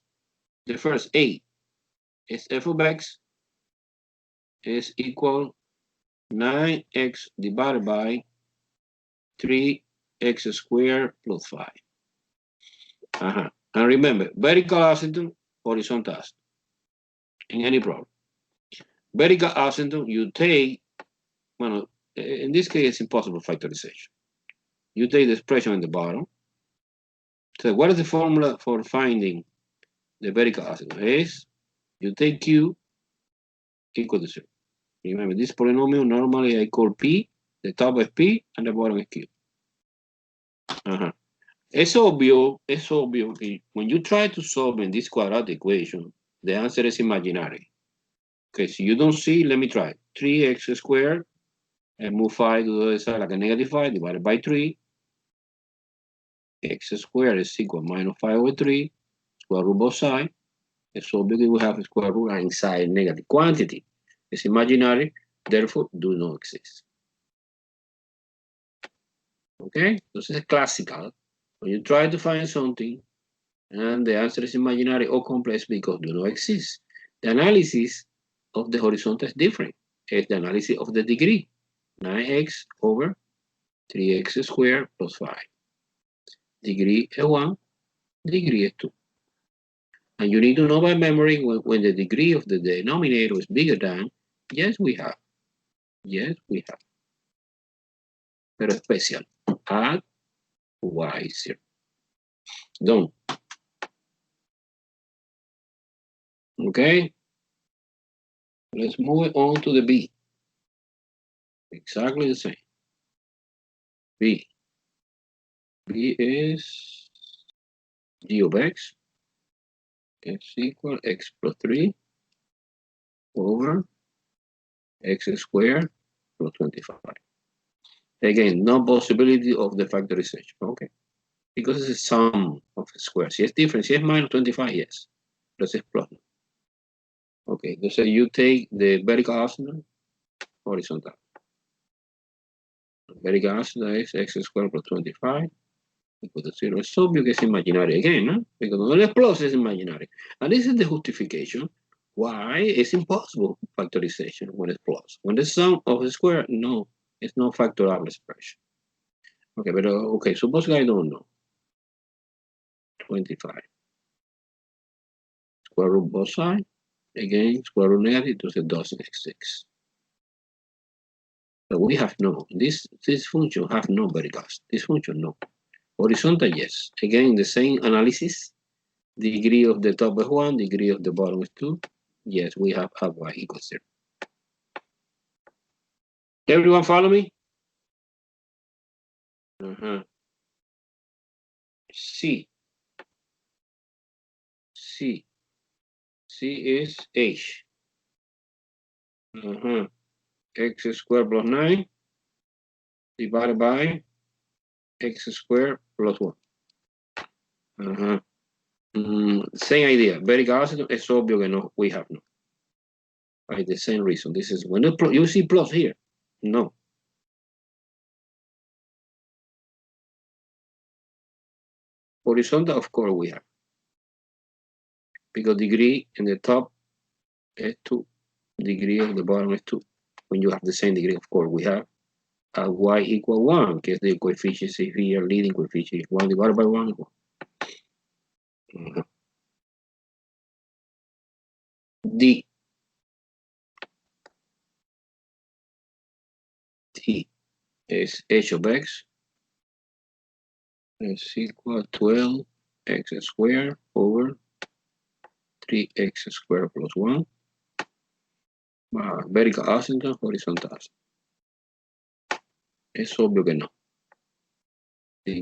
The first A is f of x is equal 9x divided by 3x squared plus 5. And remember, vertical asymptote, horizontal asymptote in any problem. Vertical asymptote, you take, well, in this case, it's impossible factorization. You take the expression in the bottom. So what is the formula for finding the vertical asymptote? Is you take q equal to 0. Remember, this polynomial normally I call p, the top is p, and the bottom is q. It's obvious que when you try to solve in this quadratic equation, the answer is imaginary. Okay, so you don't see, let me try. 3x squared, and move 5 to the other side like a negative 5 divided by 3. X squared is equal to minus 5 over 3, square root both sides. It's obvious we have a square root inside negative quantity. It's imaginary, therefore do not exist. Okay, this is classical. When you try to find something and the answer is imaginary or complex because do not exist, the analysis of the horizontal is different. It's the analysis of the degree. 9x over 3x squared plus 5. Degree is 1, degree is 2. And you need to know by memory when the degree of the denominator is bigger than, yes, we have. Yes, we have. Pero especial. Add y0. Done. Okay. Let's move on to the B. Exactly the same. B. B is g of x. X equal x plus 3 over x squared plus 25. Again, no possibility of the factorization. Okay. Because it's a sum of squares. Si es different, si es minus 25, yes. Plus es plus. Okay, so you take the vertical asymptote, horizontal. Vertical asymptote is x squared plus 25 equal to 0. It's obvious que es imaginary again, no? Because when it's plus, it's imaginary. And this is the justification why it's impossible factorization when it's plus. When the sum of the square, no, it's no factorable expression. Okay, but okay, suppose I don't know. 25. Square root both sides. Again, square root negative, so it doesn't exist. But we have no. This function have no verticals. This function, no. Horizontal, yes. Again, the same analysis. Degree of the top is 1, degree of the bottom is 2. Yes, we have y equals 0. Everyone follow me? C. C. C is h. X squared plus 9 divided by x squared plus 1. Same idea. Vertical asymptote is obvious que no, we have no. By the same reason. This is when you see plus here. No. Horizontal, of course, we have. Because degree in the top is 2. Degree of the bottom is 2. When you have the same degree, of course, we have a y equal 1, because the coefficient here, leading coefficient is 1 divided by 1 equal. D. T is h of x is equal to 12x squared over 3x squared plus 1. Vertical asymptote, horizontal asymptote. Es obvio que no.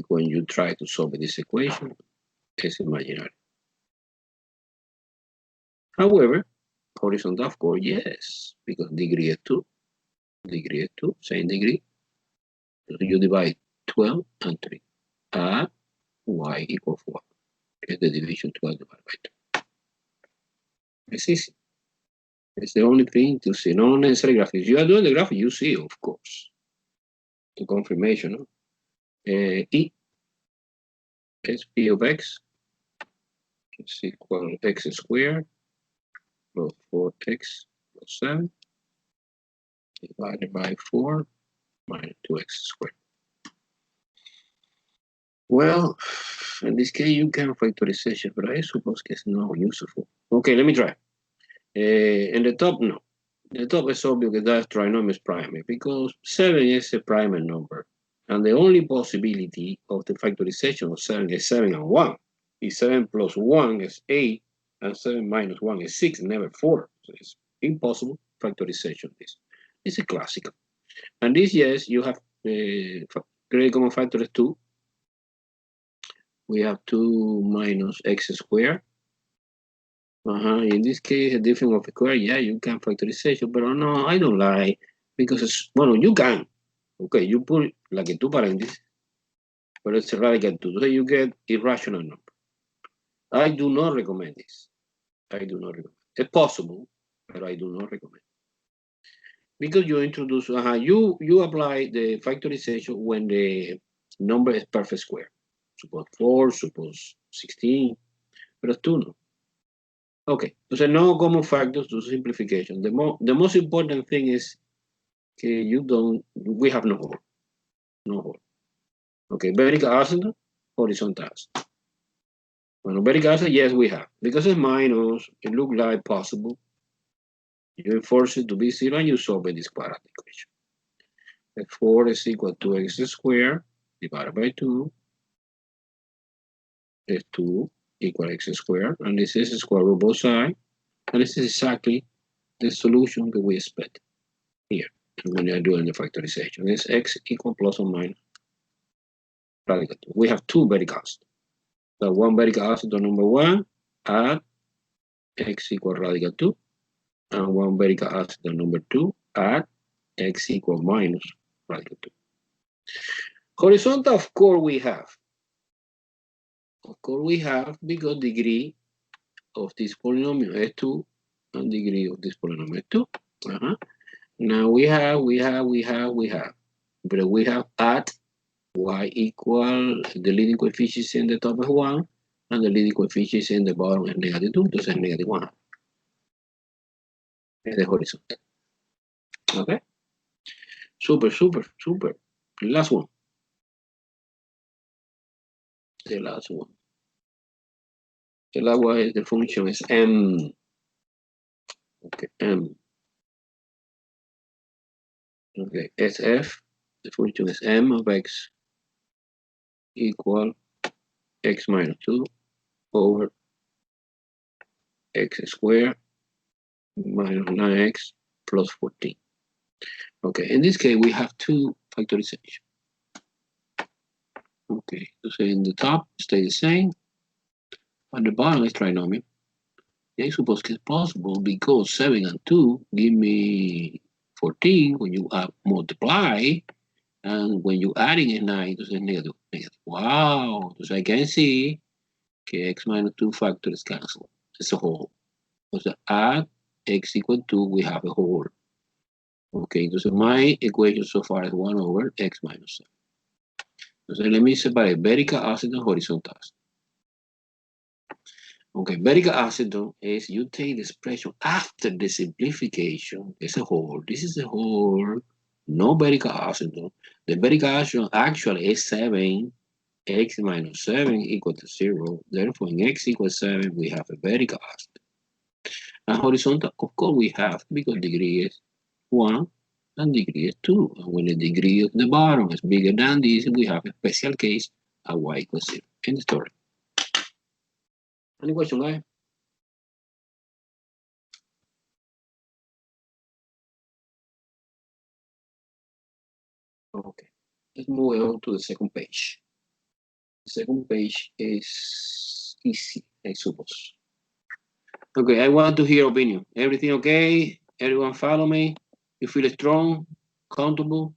when you try to solve this equation, it's imaginary. However, horizontal, of course, yes, because degree is 2. Degree is 2, same degree. So you divide 12 and 3. Add y equals 4. It's the division 12 divided by 2. It's easy. It's the only thing to see. No necessary graph. If you are doing the graph, you see, of course. The confirmation. No? E is P of x is equal to x squared plus 4x plus 7 divided by 4 minus 2x squared. Well, in this case, you can factorization, but I suppose it's not useful. Okay, let me try. In the top, no. The top is obvious that that's trinomial primary because 7 is a primary number. And the only possibility of the factorization of 7 is 7 and 1. If 7 plus 1 is 8, and 7 minus 1 is 6, never 4. So it's impossible factorization. This is a classical. And this, yes, you have great common factor is 2. We have 2 minus x squared. In this case, a difference of square, yeah, you can factorization, but no, I don't like, because it's, well, you can. Okay, you put like a 2 parentheses, but it's a radical 2, so you get irrational number. I do not recommend this. I do not recommend. It's possible, but I do not recommend. Because you introduce, you apply the factorization when the number is perfect square. Suppose 4, suppose 16, but 2 no. Okay, so no common factors to simplification. The most important thing is we have no hole. No hole. Okay, vertical asymptote, horizontal asymptote. Well, vertical asymptote, yes, we have. Because it's minus, it looks like possible. You enforce it to be 0 and you solve this quadratic equation. F4 is equal to x squared divided by 2. F2 equal x squared. And this is square root both sides. And this is exactly the solution that we expect here when you're doing the factorization. It's x equal plus or minus radical 2. We have 2 verticals. So one vertical asymptote number 1 add x equal radical 2. And one vertical asymptote number 2 add x equal minus radical 2. Horizontal, of course, we have. Of course, we have because degree of this polynomial is 2 and degree of this polynomial is 2. Now we have. But we have at y equal the leading coefficients in the top is 1 and the leading coefficients in the bottom is negative 2. Entonces es negative 1. Es de horizontal. Okay? Super. Last one. The last one. The last one is the function is m. Okay, m. Okay, SF. The function is m of x equal x minus 2 over x squared minus 9x plus 14. Okay, in this case, we have 2 factorization. Okay, so in the top, stay the same. On the bottom is trinomial. I suppose it's possible because 7 and 2 give me 14 when you multiply, and when you adding is 9, it's negative. Wow, so I can see x minus 2 factors cancel. It's a whole. So add x equal 2, we have a whole. Okay, so my equation so far is 1 over x minus 7. So let me separate vertical asymptote and horizontal asymptote. Okay, vertical asymptote is you take the expression after the simplification. It's a whole. This is a whole. No vertical asymptote. The vertical asymptote actually is 7. X minus 7 equal to 0. Therefore, in x equals 7, we have a vertical asymptote. And horizontal, of course, we have because degree is 1 and degree is 2. And when the degree of the bottom is bigger than this, we have a special case at y equals 0. End the story. Any question, guys? Okay, let's move on to the second page. Second page is easy, I suppose. Okay, I want to hear opinion. Everything okay? Everyone follow me? You feel strong, comfortable?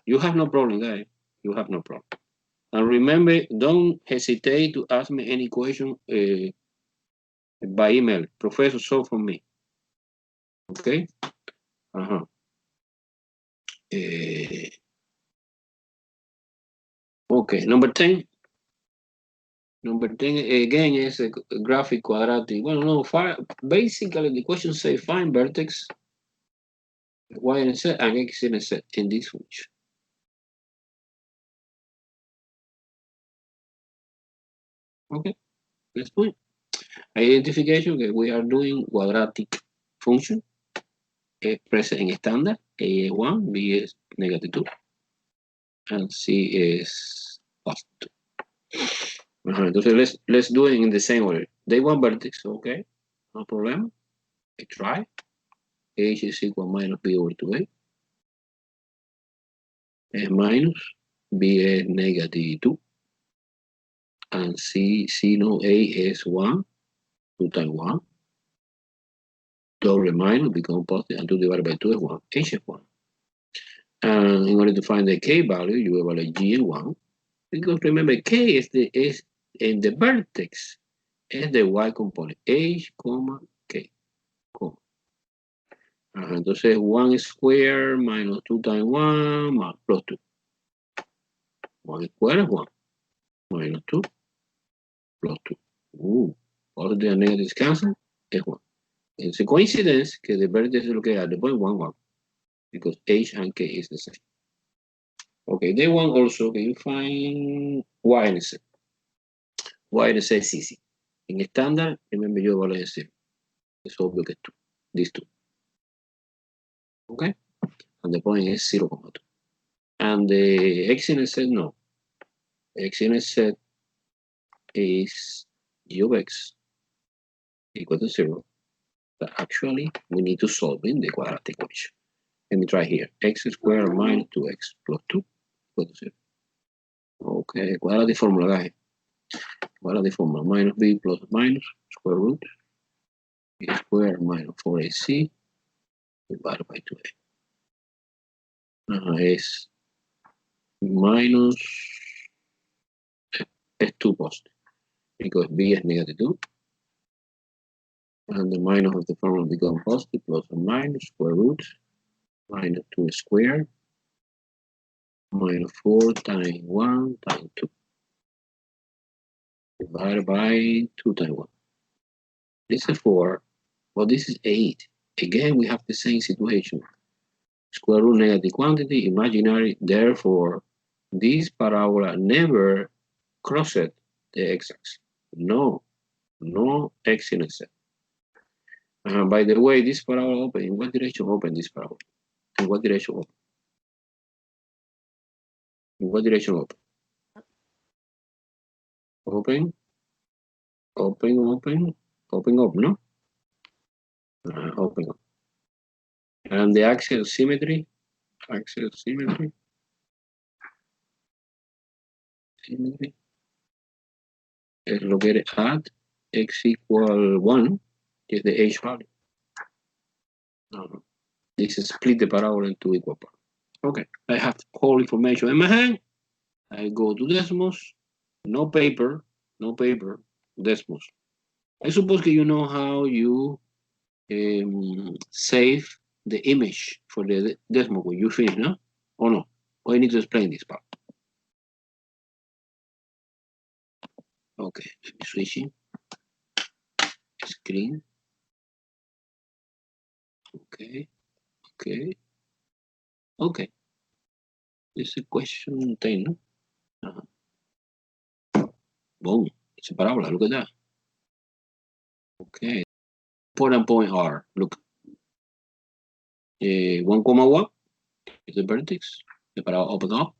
You have no problem, guys. You have no problem. And remember, don't hesitate to ask me any question by email. Professor, solve for me. Okay? Okay, number 10. Number 10 again is a graphic quadratic. Well, no, basically the question says find vertex Y-Intercept and X-Intercept in this function. Okay, let's do it. Identification, okay, we are doing quadratic function. Present in standard. A is 1, B is -2, and C is +2. Entonces let's do it in the same order. They want vertex, okay, no problem. I try. H is equal minus B over 2A. A minus B is -2. And C no, A is 1, 2 times 1. Double minus become positive, and 2 divided by 2 is 1. H is 1. And in order to find the K value, you evaluate G in 1. Because remember, K is in the vertex is the Y component. H, K, entonces 1 squared minus 2 times 1 más plus 2. 1 squared is 1. Minus 2 plus 2. Positive and negative cancel is 1. It's a coincidence que the vertex is located at the point 1, 1. Because H and K is the same. Okay, they want also, can you find Y-Intercept? Y-Intercept is easy. In standard, remember yo voy a decir, it's obvio que es 2, these 2. Okay? And the point is 0,2. And the X-Intercept, no. X-Intercept is G of X equal to 0. But actually, we need to solve in the quadratic equation. Let me try here. X squared minus 2x plus 2 equal to 0. Okay, quadratic formula, guys. Quadratic formula, minus b plus minus square root b squared minus 4ac divided by 2a. Es minus, es 2 positive because b is -2. And the minus of the formula becomes positive, plus or minus square root minus 2 squared minus 4 times 1 times 2 divided by 2 times 1. This is 4, well, this is 8. Again, we have the same situation. Square root negative quantity, imaginary, therefore, this parabola never crossed the x-axis. No X-intercept. By the way, this parabola open, in what direction open this parabola? In what direction open? In what direction open? Open up, no? Open up. And the axial symmetry is located at x equal 1, is the h value. This is split the parabola into equal parts. Okay, I have all information in my hand. I go to Desmos, no paper, Desmos. I suppose that you know how you save the image for the Desmos when you finish, no? Or no? Or I need to explain this part. Okay, let me switching. Screen. Okay. This is question 10, no? Boom. It's a parabola. Look at that. Okay. Important point are, look. 1,1 is the vertex. The parabola open up.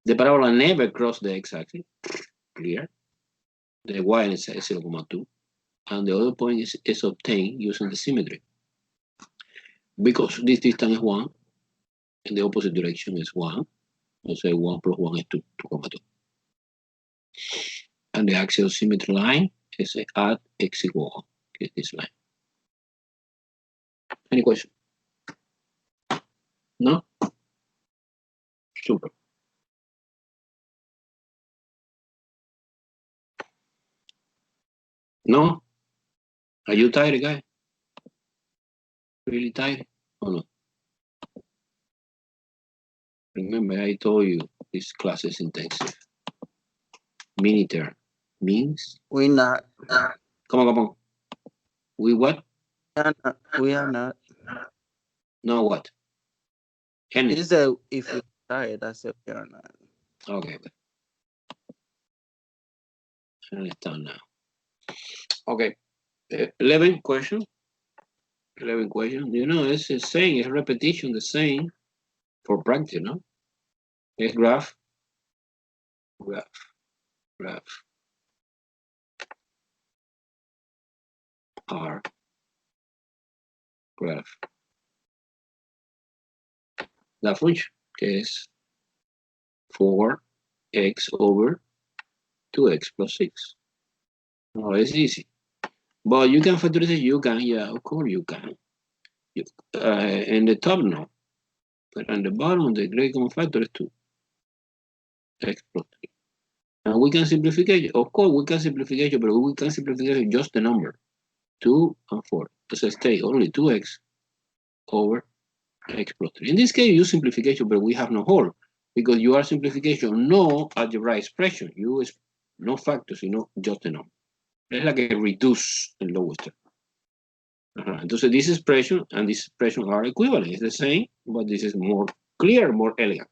The parabola never crossed the x-axis. Clear. The y-intercept is 0,2. And the other point is obtained using the symmetry. Because this distance is 1, and the opposite direction is 1. Let's say 1 plus 1 is 2, 2,2. And the axial symmetry line is at x equal 1. Okay, this line. Any question? No? Super. No? Are you tired, guy? Really tired? Or no? Remember, I told you this class is intensive. Mini term means. We not. Come on. We what? We are not. No what? Any. He said if you're tired, I said we are not. Okay. I understand now. Okay. 11 question. 11 question. You know, it's the same. It's repetition, the same for practice, no? It's graph. R. Graph. La function, que es 4x over 2x plus 6. No, it's easy. But you can factorize, you can, yeah, of course you can. In the top, no. But on the bottom, the great common factor is 2. X plus 3. And we can simplify, of course we can simplify, but we can simplify just the number. 2 and 4. So stay only 2x over x plus 3. In this case, you simplification, but we have no whole. Because you are simplification, no algebraic expression. You is no factors, just the number. It's like a reduce in lowest term. Entonces, this expression and this expression are equivalent. It's the same, but this is more clear, more elegant.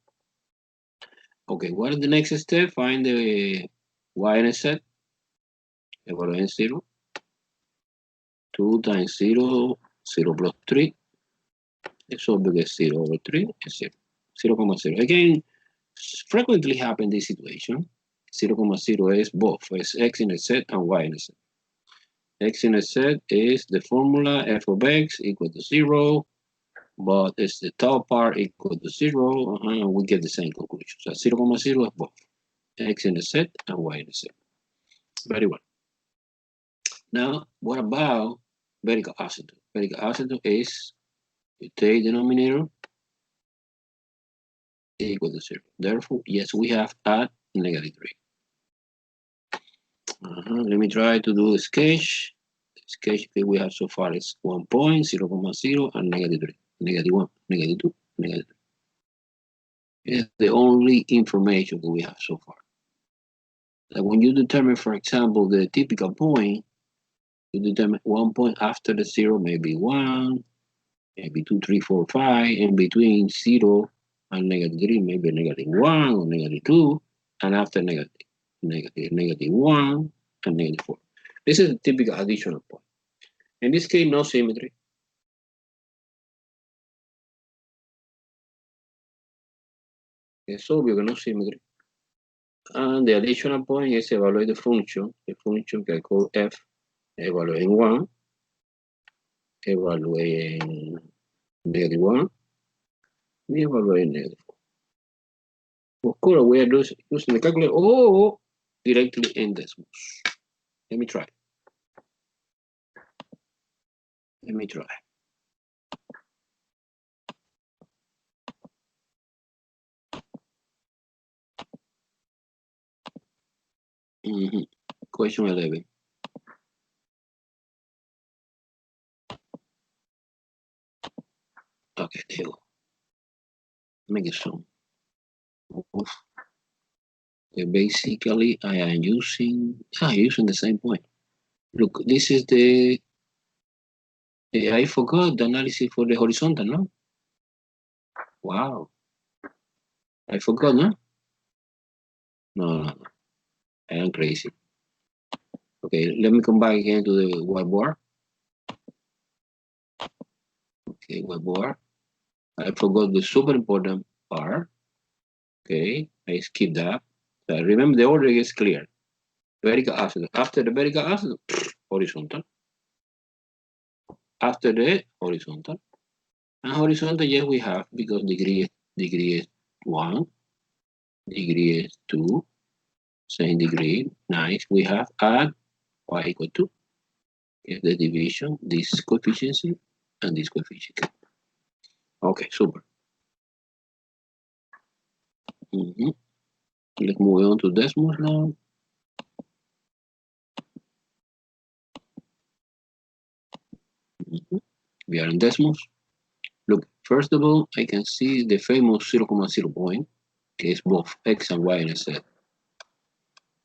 Okay, what is the next step? Find the Y-Intercept. Evaluate 0. 2 times 0, 0 plus 3. So because 0 over 3 is 0. 0,0. Again, frequently happen this situation. 0,0 is both. It's X-intercept and Y-intercept. X-intercept is the formula f of x equal to 0, but it's the top part equal to 0, and we get the same conclusion. So 0,0 is both X-intercept and Y-intercept. Very well. Now, what about vertical asymptote? Vertical asymptote is you take denominator equal to 0. Therefore, yes, we have at -3. Let me try to do a sketch. The sketch that we have so far is 1 point, 0,0, and -3. -1, -2, -3. It's the only information that we have so far. Like when you determine, for example, the typical point, you determine 1 point after the 0, maybe 1, maybe 2, 3, 4, 5, in between 0 and -3, maybe -1 or -2, and after -1 and -4. This is a typical additional point. In this case, no symmetry. Es obvio que no symmetry. And the additional point is evaluate the function que I call f, evaluate 1, evaluate -1, and evaluate -4. Of course, we are using the calculator or directly in Desmos. Let me try. Question 11. Okay, there you go. Make it zoom. Okay, basically, I am using the same point. Look, this is the I forgot the analysis for the horizontal, no? Wow. I forgot, no? No. I am crazy. Okay, let me come back again to the whiteboard. Okay, whiteboard. I forgot the super important part. Okay, I skipped that. So remember, the order is clear. Vertical asymptote. After the vertical asymptote, horizontal. After the horizontal. And horizontal, yes, we have, because degree is 1. Degree is 2. Same degree. Nice. We have add y equal to is the division, this coefficient, and this coefficient. Okay, super. Let's move on to Desmos now. We are in Desmos. Look, first of all, I can see the famous 0.0 point, que is both x and y-intercept.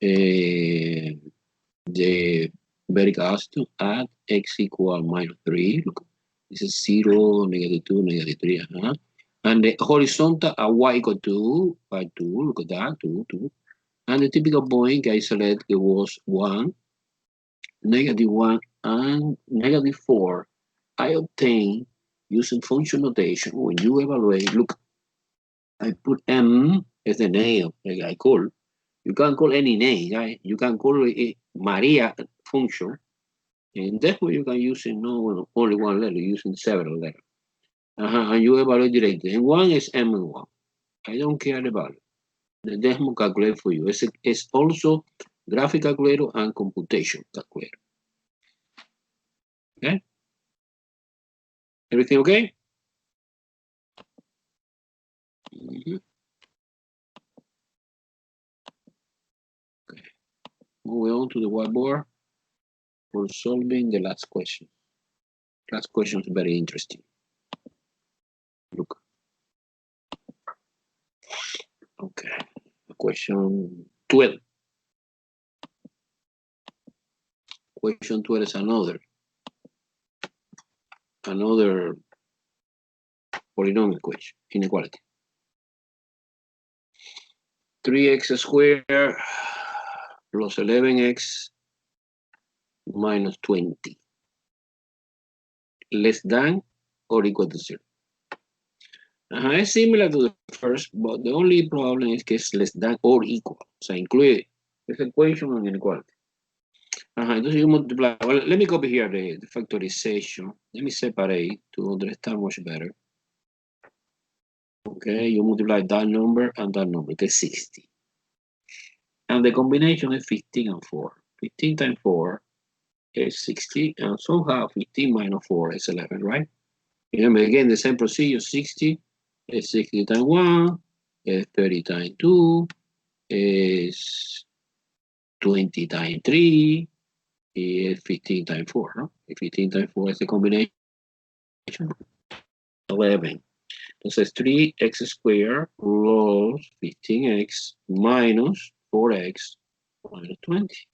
The vertical has to add x equal -3. Look, this is 0, -2, -3. And the horizontal at y equal to by 2. Look at that, 2, 2. And the typical point I select it was 1, -1, and -4. I obtain using function notation. When you evaluate, look, I put m as the name I call. You can call any name, right? You can call it Maria function. And that's why you can use it not only one letter, using several letters. And you evaluate directly. And one is M1. I don't care about it. The Desmos calculate for you. It's also graphic calculator and computation calculator. Okay? Everything okay? Okay. Moving on to the whiteboard for solving the last question. Last question is very interesting. Look. Okay. Question 12. Question 12 is another polynomial equation, inequality. 3x squared plus 11x minus 20 less than or equal to 0. It's similar to the first, but the only problem is que it's less than or equal. So incluye this equation and inequality. Entonces you multiply. Well, let me copy here the factorization. Let me separate to understand much better. Okay, you multiply that number and that number, que is 60. And the combination is 15 and 4. 15 times 4 is 60, and somehow 15 minus 4 is 11, right? Remember, again, the same procedure, 60 is 60 times 1, is 30 times 2, is 20 times 3, is 15 times 4, no? 15 times 4 is the combination, 11. Entonces, 3x squared plus 15x minus 4x minus 20.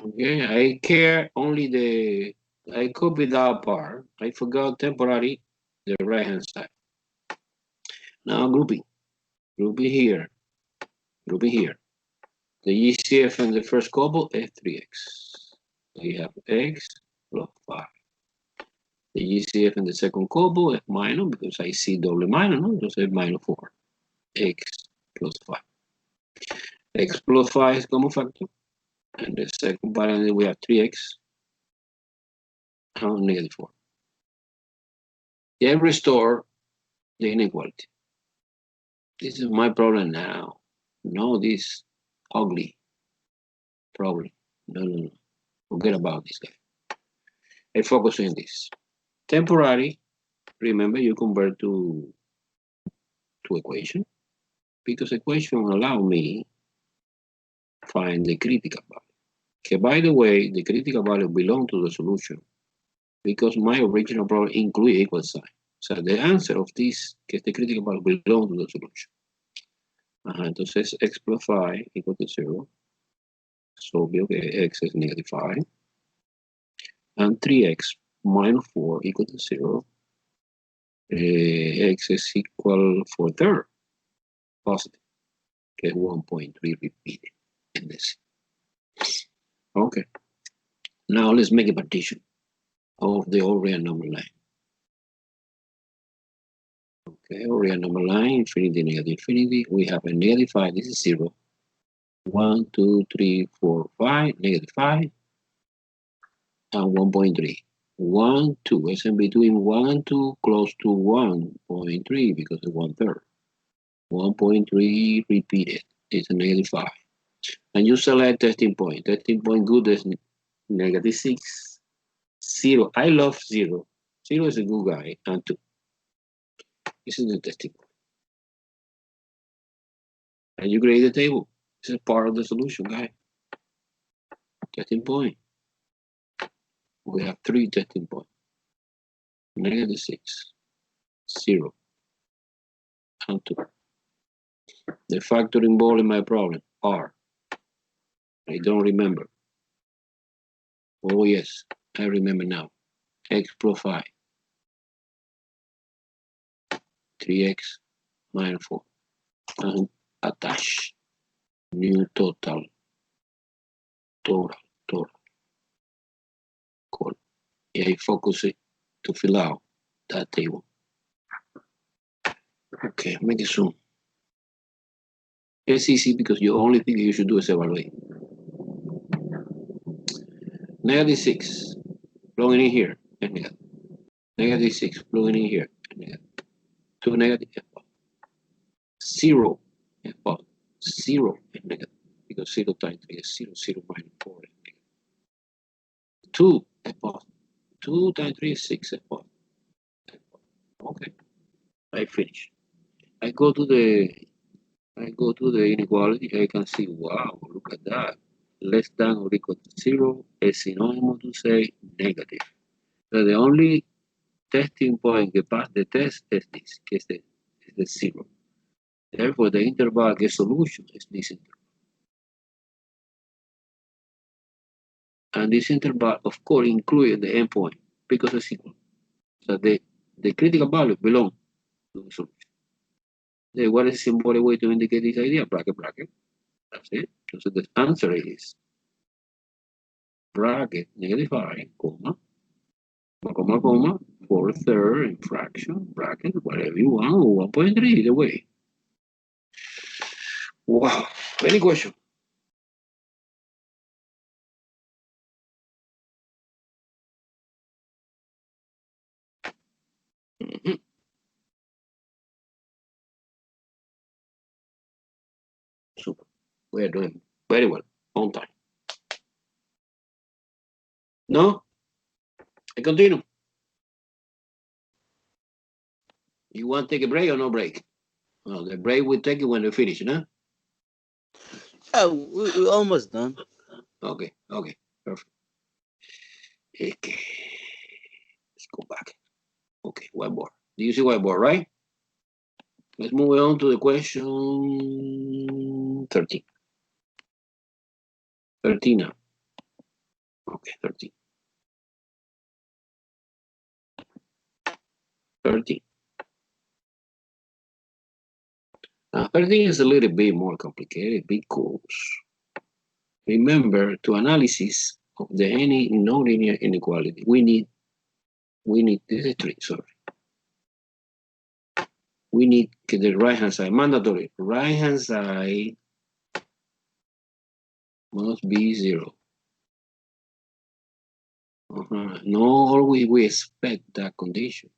Okay, I care only I copied that part. I forgot temporary, the right-hand side. Now grouping here, grouping here. The GCF in the first couple is 3x. We have x plus 5. The GCF in the second couple is minus, because I see double minus, no? Entonces minus 4. X plus 5. X plus 5 is common factor. And the second parenthesis we have 3x and -4. Then restore the inequality. This is my problem now. No, this ugly problem. No. Forget about this guy. I focus on this. Temporary, remember you convert to equation, because equation allow me find the critical value. Okay, by the way, the critical value belong to the solution because my original problem include equal sign. So the answer of this, que este critical value belong to the solution. Entonces x plus 5 equal to 0. So obvio que x is -5. And 3x minus 4 equal to 0. X is equal for third, positive. Okay, 1.3 repeated in this. Okay. Now let's make a partition of the all real number line. Okay, all real number line, infinity, negative, infinity. We have a -5, this is 0. 1, 2, 3, 4, 5, -5, and 1.3. 1, 2, it's in between 1 and 2, close to 1.3 because it's 1/3. 1.3 repeated. It's a negative 5. And you select testing point. Testing point good is negative 6. 0. I love 0. 0 is a good guy. And 2. This is the testing point. And you create the table. This is part of the solution, guy. Testing point. We have 3 testing points. Negative 6. 0. And 2. The factor involved in my problem, R. I don't remember. Oh yes, I remember now. X plus 5. 3x minus 4. And attach. New total. Total. Cool. Yeah, I focus it to fill out that table. Okay, make it zoom. It's easy because the only thing you should do is evaluate. Negative 6. Plugging in here. And negative. Negative 6. Plugging in here. And negative. 2 negative. 0. 0 is negative. Because 0 times 3 is 0. 0 minus 4 is negative. 2 is positive. 2 times 3 is 6 is positive. Okay. I finish. I go to the inequality. I can see, wow, look at that. Less than or equal to 0 is synonymous to say negative. So the only testing point que pass the test is this, que is the 0. Therefore, the interval que solution is this interval. And this interval, of course, includes the endpoint because it's equal. So the critical value belongs to the solution. Then what is the symbolic way to indicate this idea? Bracket, bracket. That's it. So the answer is bracket negative 5, comma, 4/3 in fraction, bracket, whatever you want, or 1.3, either way. Wow. Any question? Super. We are doing very well. On time. No? I continue. You want to take a break or no break? Well, the break we take it when we finish, no? Yeah, we're almost done. Okay, perfect. Okay. Let's go back. Okay, whiteboard. Do you see whiteboard, right? Let's move on to the question 13. 13 now. Okay, 13. 13. Now, 13 is a little bit more complicated because remember, to analysis of the any nonlinear inequality, we need this is 3, sorry. We need the right-hand side, mandatory. Right-hand side must be 0. No, always we expect that condition.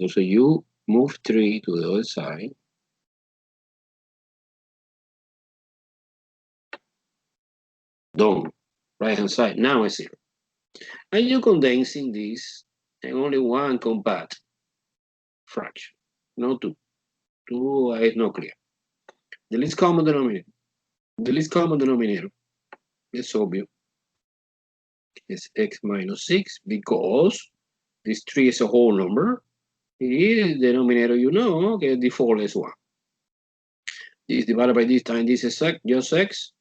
So you move 3 to the other side. Done. Right-hand side, now it's 0. And you're condensing this and only one compact fraction, no 2. 2 is not clear. The least common denominator. The least common denominator is obvious. It's x minus 6 because this 3 is a whole number. The denominator, you know, okay, default is 1. This divided by this time, this is just x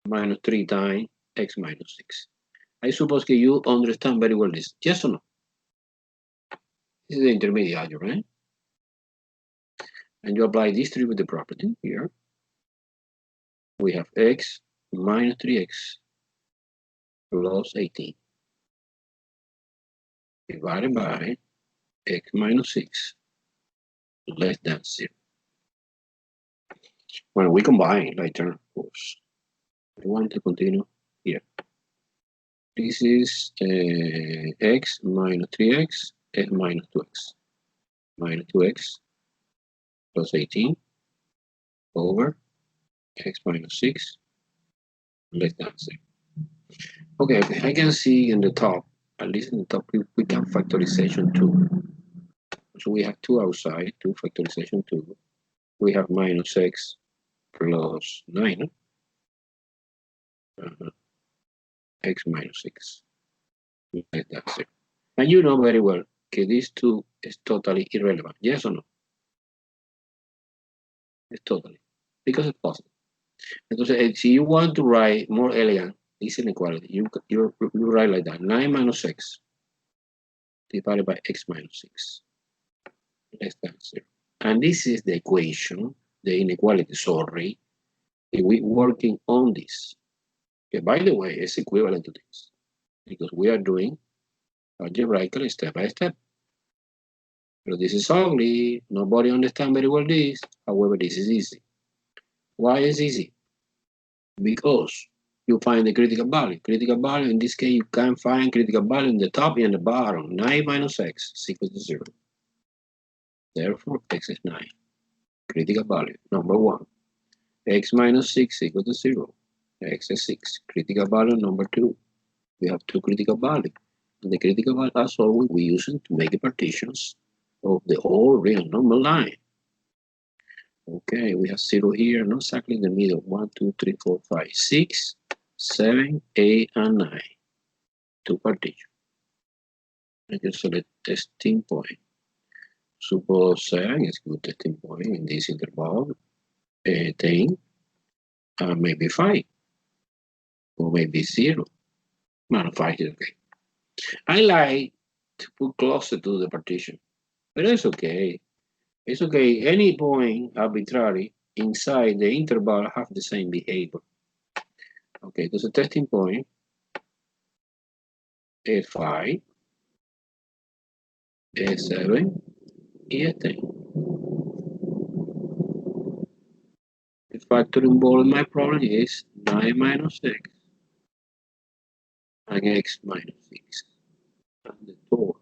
minus 3 times x minus 6. I suppose that you understand very well this. Yes or no? This is the intermediate algebra, right? And you apply this tree with the property here. We have x minus 3x plus 18 divided by x minus 6 less than 0. When we combine like term, of course, I want to continue here. This is x minus 3x, x minus 2x. Minus 2x plus 18 over x minus 6 less than 0. Okay, I can see in the top, at least in the top, we can factorization 2. So we have 2 outside, 2 factorization 2. We have minus x plus 9, x minus 6 less than 0. And you know very well that these 2 is totally irrelevant. Yes or no? It's totally. Because it's positive. Entonces, if you want to write more elegant this inequality, you write like that. 9 minus x divided by x minus 6 less than 0. And this is the equation, the inequality, sorry. We're working on this. Okay, by the way, it's equivalent to this because we are doing algebraically step by step. But this is ugly. Nobody understands very well this. However, this is easy. Why is easy? Because you find the critical value. Critical value, in this case, you can find critical value in the top and the bottom. 9 minus x is equal to 0. Therefore, x is 9. Critical value, number 1. X minus 6 equal to 0. X is 6. Critical value, number 2. We have 2 critical values. And the critical value, as always, we use it to make the partitions of the whole real number line. Okay, we have 0 here, not exactly in the middle. 1, 2, 3, 4, 5, 6, 7, 8, and 9. 2 partitions. I can select testing point. Suppose 7 is good testing point in this interval. 10, maybe 5, or maybe 0. No, 5 is okay. I like to put closer to the partition, but it's okay. It's okay. Any point arbitrary inside the interval have the same behavior. Okay, there's a testing point. E5, E7, E10. The factor involved in my problem is 9 minus x and x minus 6. And the total.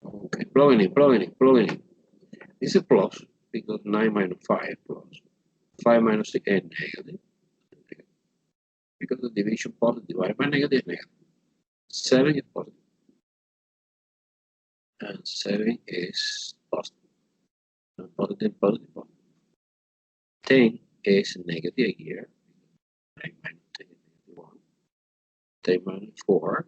Okay, plugging in. This is plus because 9 minus 5 plus. 5 minus 6 is negative. Because the division positive divided by negative is negative. 7 is positive. And 7 is positive. And positive, positive, positive. 10 is negative here. 9 minus 10 is negative 1. 10 minus 4.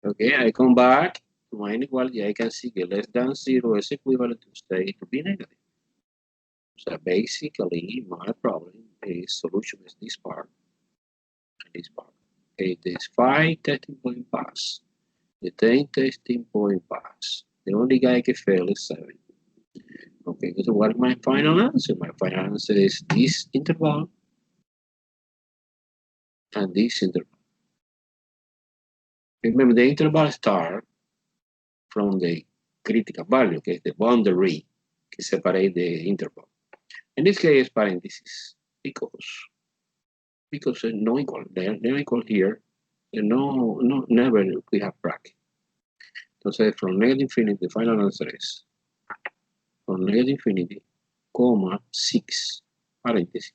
Okay, I come back to my inequality. I can see that less than 0 is equivalent to say to be negative. So basically, my problem is solution is this part and this part. Okay, this 5 testing point pass. The 10 testing point pass. The only guy can fail is 7. Okay, so what is my final answer? My final answer is this interval and this interval. Remember, the interval starts from the critical value, okay, the boundary that separates the interval. In this case, parentheses, because no equal, no equal here, never we have bracket. Entonces, from negative infinity, the final answer is from negative infinity, comma, 6, parentheses,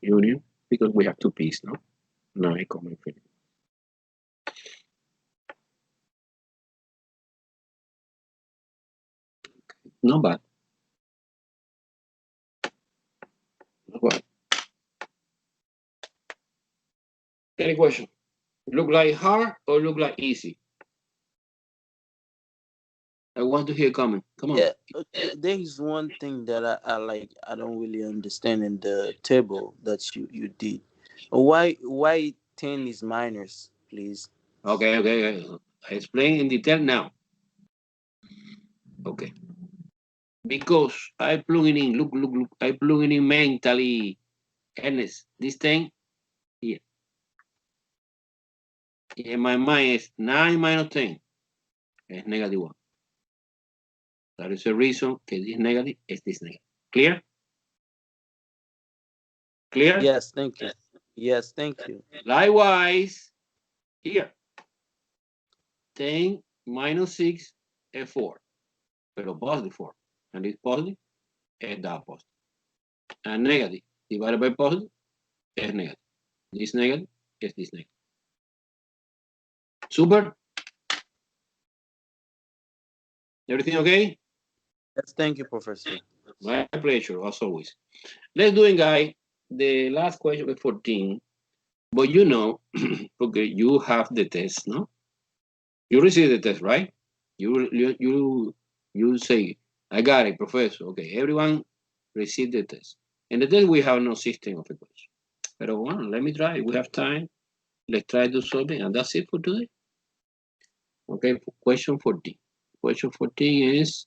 union, because we have 2 p's, no? 9, comma, infinity. Not bad. Not bad. Any question? Look like hard or look like easy? I want to hear comment. Come on. Yeah, there is one thing that I like. I don't really understand in the table that you did. Why 10 is minus, please? Okay. I explain in detail now. Okay. Because I plugging in, look, I plugging in mentally. Ernest, this thing here. In my mind is 9 minus 10 is negative 1. That is the reason that this negative is this negative. Clear? Clear? Yes, thank you. Yes, thank you. Likewise, here, 10 minus 6 is 4, pero positive 4. And it's positive, is that positive. And negative divided by positive is negative. This negative is this negative. Super. Everything okay? Yes, thank you, Professor. My pleasure, as always. Let's do it, guys. The last question is 14. But you know, okay, you have the test, no? You receive the test, right? You say, I got it, professor. Okay, everyone receive the test. And the test we have no system of equation. But well, let me try. We have time. Let's try to solve it, and that's it for today. Okay, question 14. Question 14 is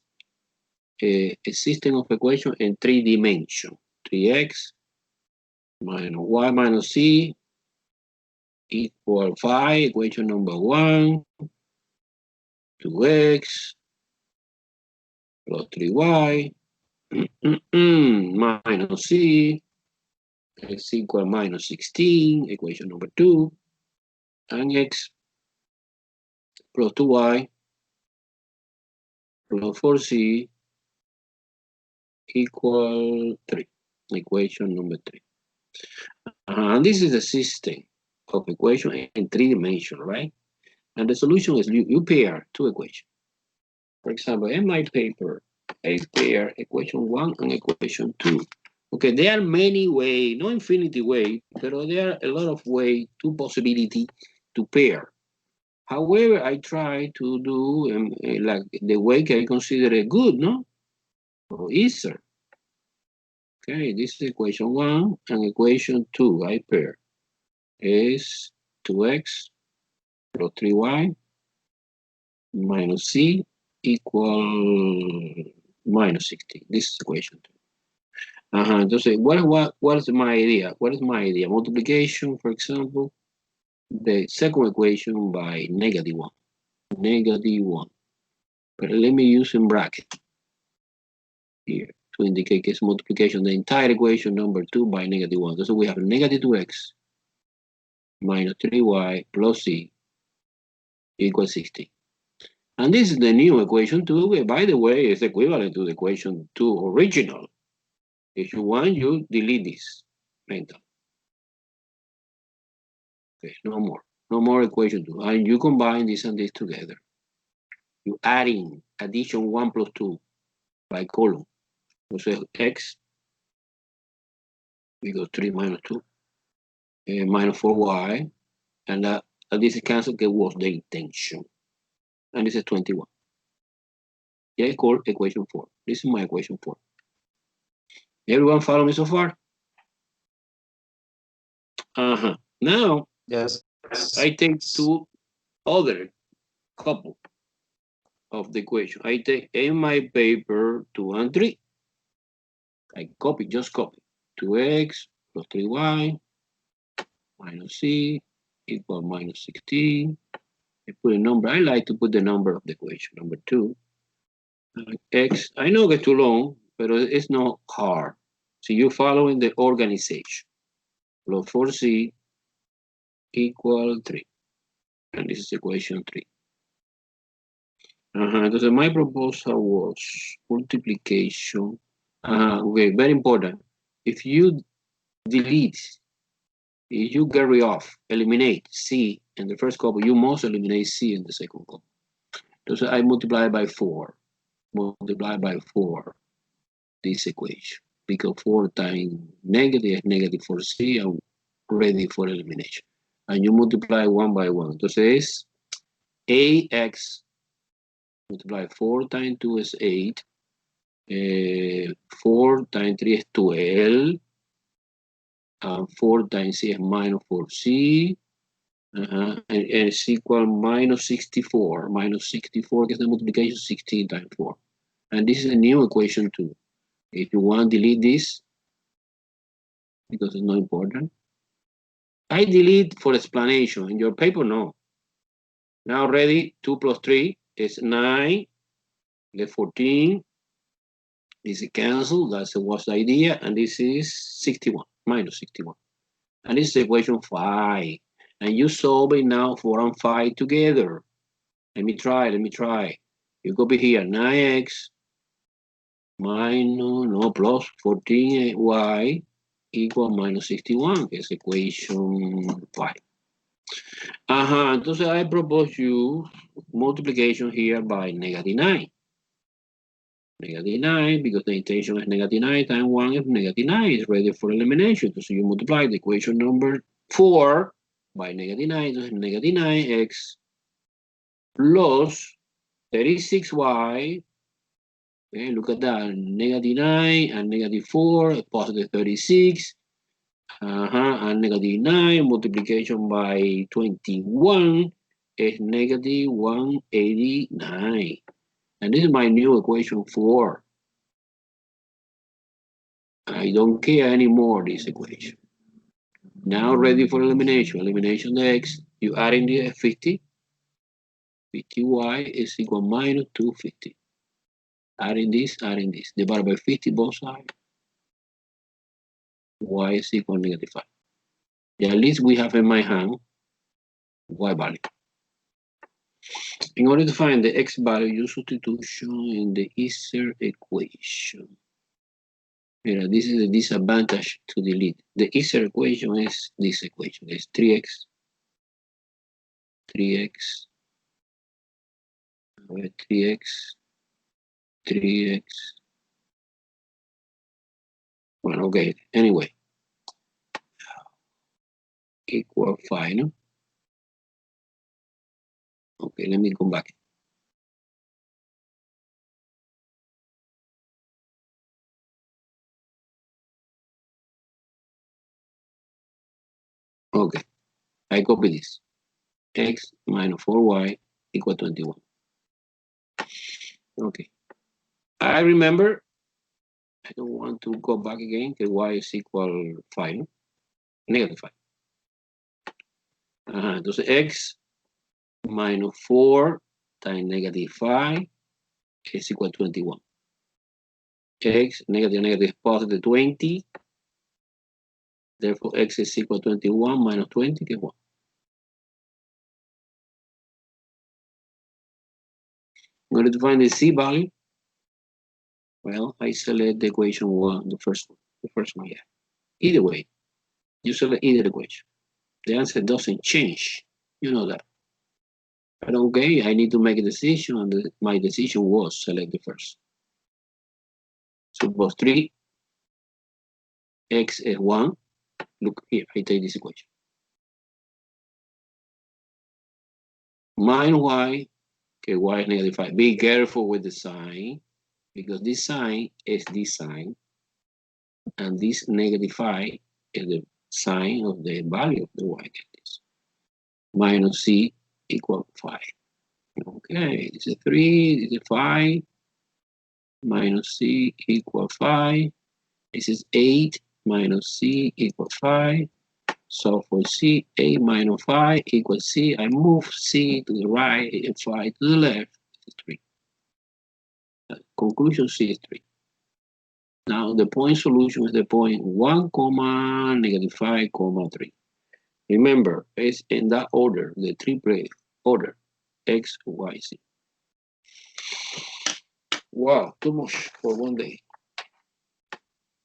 a system of equation in 3 dimensions. 3x minus y minus c equal 5, equation number 1, 2x plus 3y minus c is equal minus 16, equation number 2, and x plus 2y plus 4c equal 3, equation number 3. And this is a system of equation in 3 dimensions, right? And the solution is you pair 2 equations. For example, in my paper, I pair equation 1 and equation 2. Okay, there are many ways, no infinity way, but there are a lot of ways, 2 possibility to pair. However, I try to do like the way I consider it good, no? Or easier. Okay, this is equation 1 and equation 2, I pair. Is 2x plus 3y minus c equal minus 16. This is equation 2. Entonces, what is my idea? What is my idea? Multiplication, for example, the second equation by negative 1. Negative 1. But let me use in bracket here to indicate it's multiplication, the entire equation number 2 by negative 1. So we have negative 2x minus 3y plus c equals 16. And this is the new equation 2. By the way, it's equivalent to the equation 2 original. If you want, you delete this. Mental. Okay, no more. No more equation 2. And you combine this and this together. You adding addition 1 plus 2 by column. So x equals 3 minus 2 minus 4y. And this is cancelled, that was the intention. And this is 21. Yeah, it's called equation 4. This is my equation 4. Everyone follow me so far? Now, Yes. I take 2 other couple of the equation. I take in my paper 2 and 3. I copy, just copy. 2x plus 3y minus c equal minus 16. I put a number. I like to put the number of the equation, number 2. X, I know it's too long, but it's not hard. So you're following the organization. Plus 4c equal 3. And this is equation 3. Entonces my proposal was multiplication. Okay, very important. If you delete, if you get rid of, eliminate C in the first couple, you must eliminate C in the second couple. Entonces I multiply by 4. Multiply by 4 this equation. Because 4 times negative is negative for C and ready for elimination. And you multiply 1 by 1. Entonces AX multiply 4 times 2 is 8. 4 times 3 is 12. 4 times C is minus 4C. And it's equal minus 64. Minus 64 is the multiplication 16 times 4. And this is a new equation 2. If you want to delete this, because it's not important, I delete for explanation. In your paper, no. Now ready, 2 plus 3 is 9. Left 14. This is cancelled. That was the idea. And this is 61, minus 61. And this is equation 5. And you solve it now 4 and 5 together. Let me try. You copy here 9x minus, plus 14y equal minus 61, que es equation 5. Entonces I propose you multiplication here by negative 9. Negative 9, because the intention is negative 9 times 1 is negative 9. It's ready for elimination. So you multiply the equation number 4 by negative 9. So negative 9x plus 36y. Okay, look at that. Negative 9 and negative 4, positive 36. And negative 9 multiplication by 21 is negative 189. And this is my new equation 4. I don't care anymore this equation. Now ready for elimination. Elimination the x, you add in the 50. 50y is equal minus 250. Adding this. Divided by 50 both sides. Y is equal negative 5. At least we have in my hand y value. In order to find the x value, use substitution in the easier equation. Here, this is a disadvantage to delete. The easier equation is this equation. It's 3x, 3x. Well, okay, anyway. Equal 5, no? Okay, let me come back. Okay, I copy this. X minus 4y equal 21. Okay. I remember, I don't want to go back again, because y is equal 5, no? Negative 5. Entonces x minus 4 times negative 5 is equal to 21. X, negative, positive 20. Therefore, x is equal to 21 minus 20, que es 1. In order to find the c value, well, I select the equation 1, the first one, yeah. Either way, you select either equation. The answer doesn't change. You know that. But okay, I need to make a decision, and my decision was select the first. Suppose 3, x is 1. Look here, I take this equation. Minus y, okay, y is negative 5. Be careful with the sign, because this sign is this sign, and this negative 5 is the sign of the value of the y. Minus c equal 5. Okay, this is 3, this is 5. Minus c equal 5. This is 8 minus c equal 5. So for c, 8 minus 5 equals c. I move c to the right and 5 to the left. This is 3. Conclusion c is 3. Now the point solution is the point 1, comma, negative 5, comma 3. Remember, it's in that order, the triple order, x, y, z. Wow, too much for one day.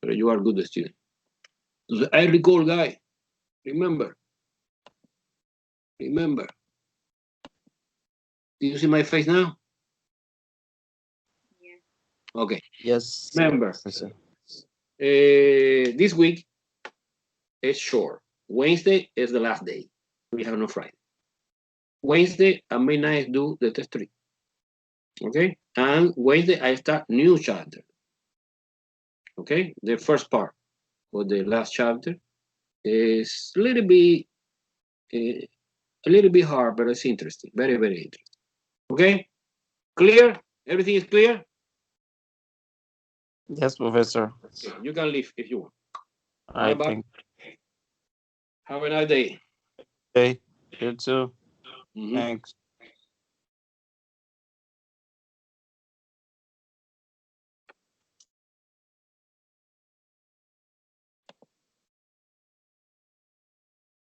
But you are good student. So I recall, guy. Remember. Do you see my face now? Yeah. Okay. Yes. Remember, this week is short. Wednesday is the last day. We have no Friday. Wednesday at midnight do the test 3. Okay? And Wednesday I start new chapter. Okay? The first part for the last chapter is a little bit hard, but it's interesting. Very, very interesting. Okay? Clear? Everything is clear? Yes, Professor. Okay, you can leave if you want. I think. Have a nice day. Okay, you too. Thanks.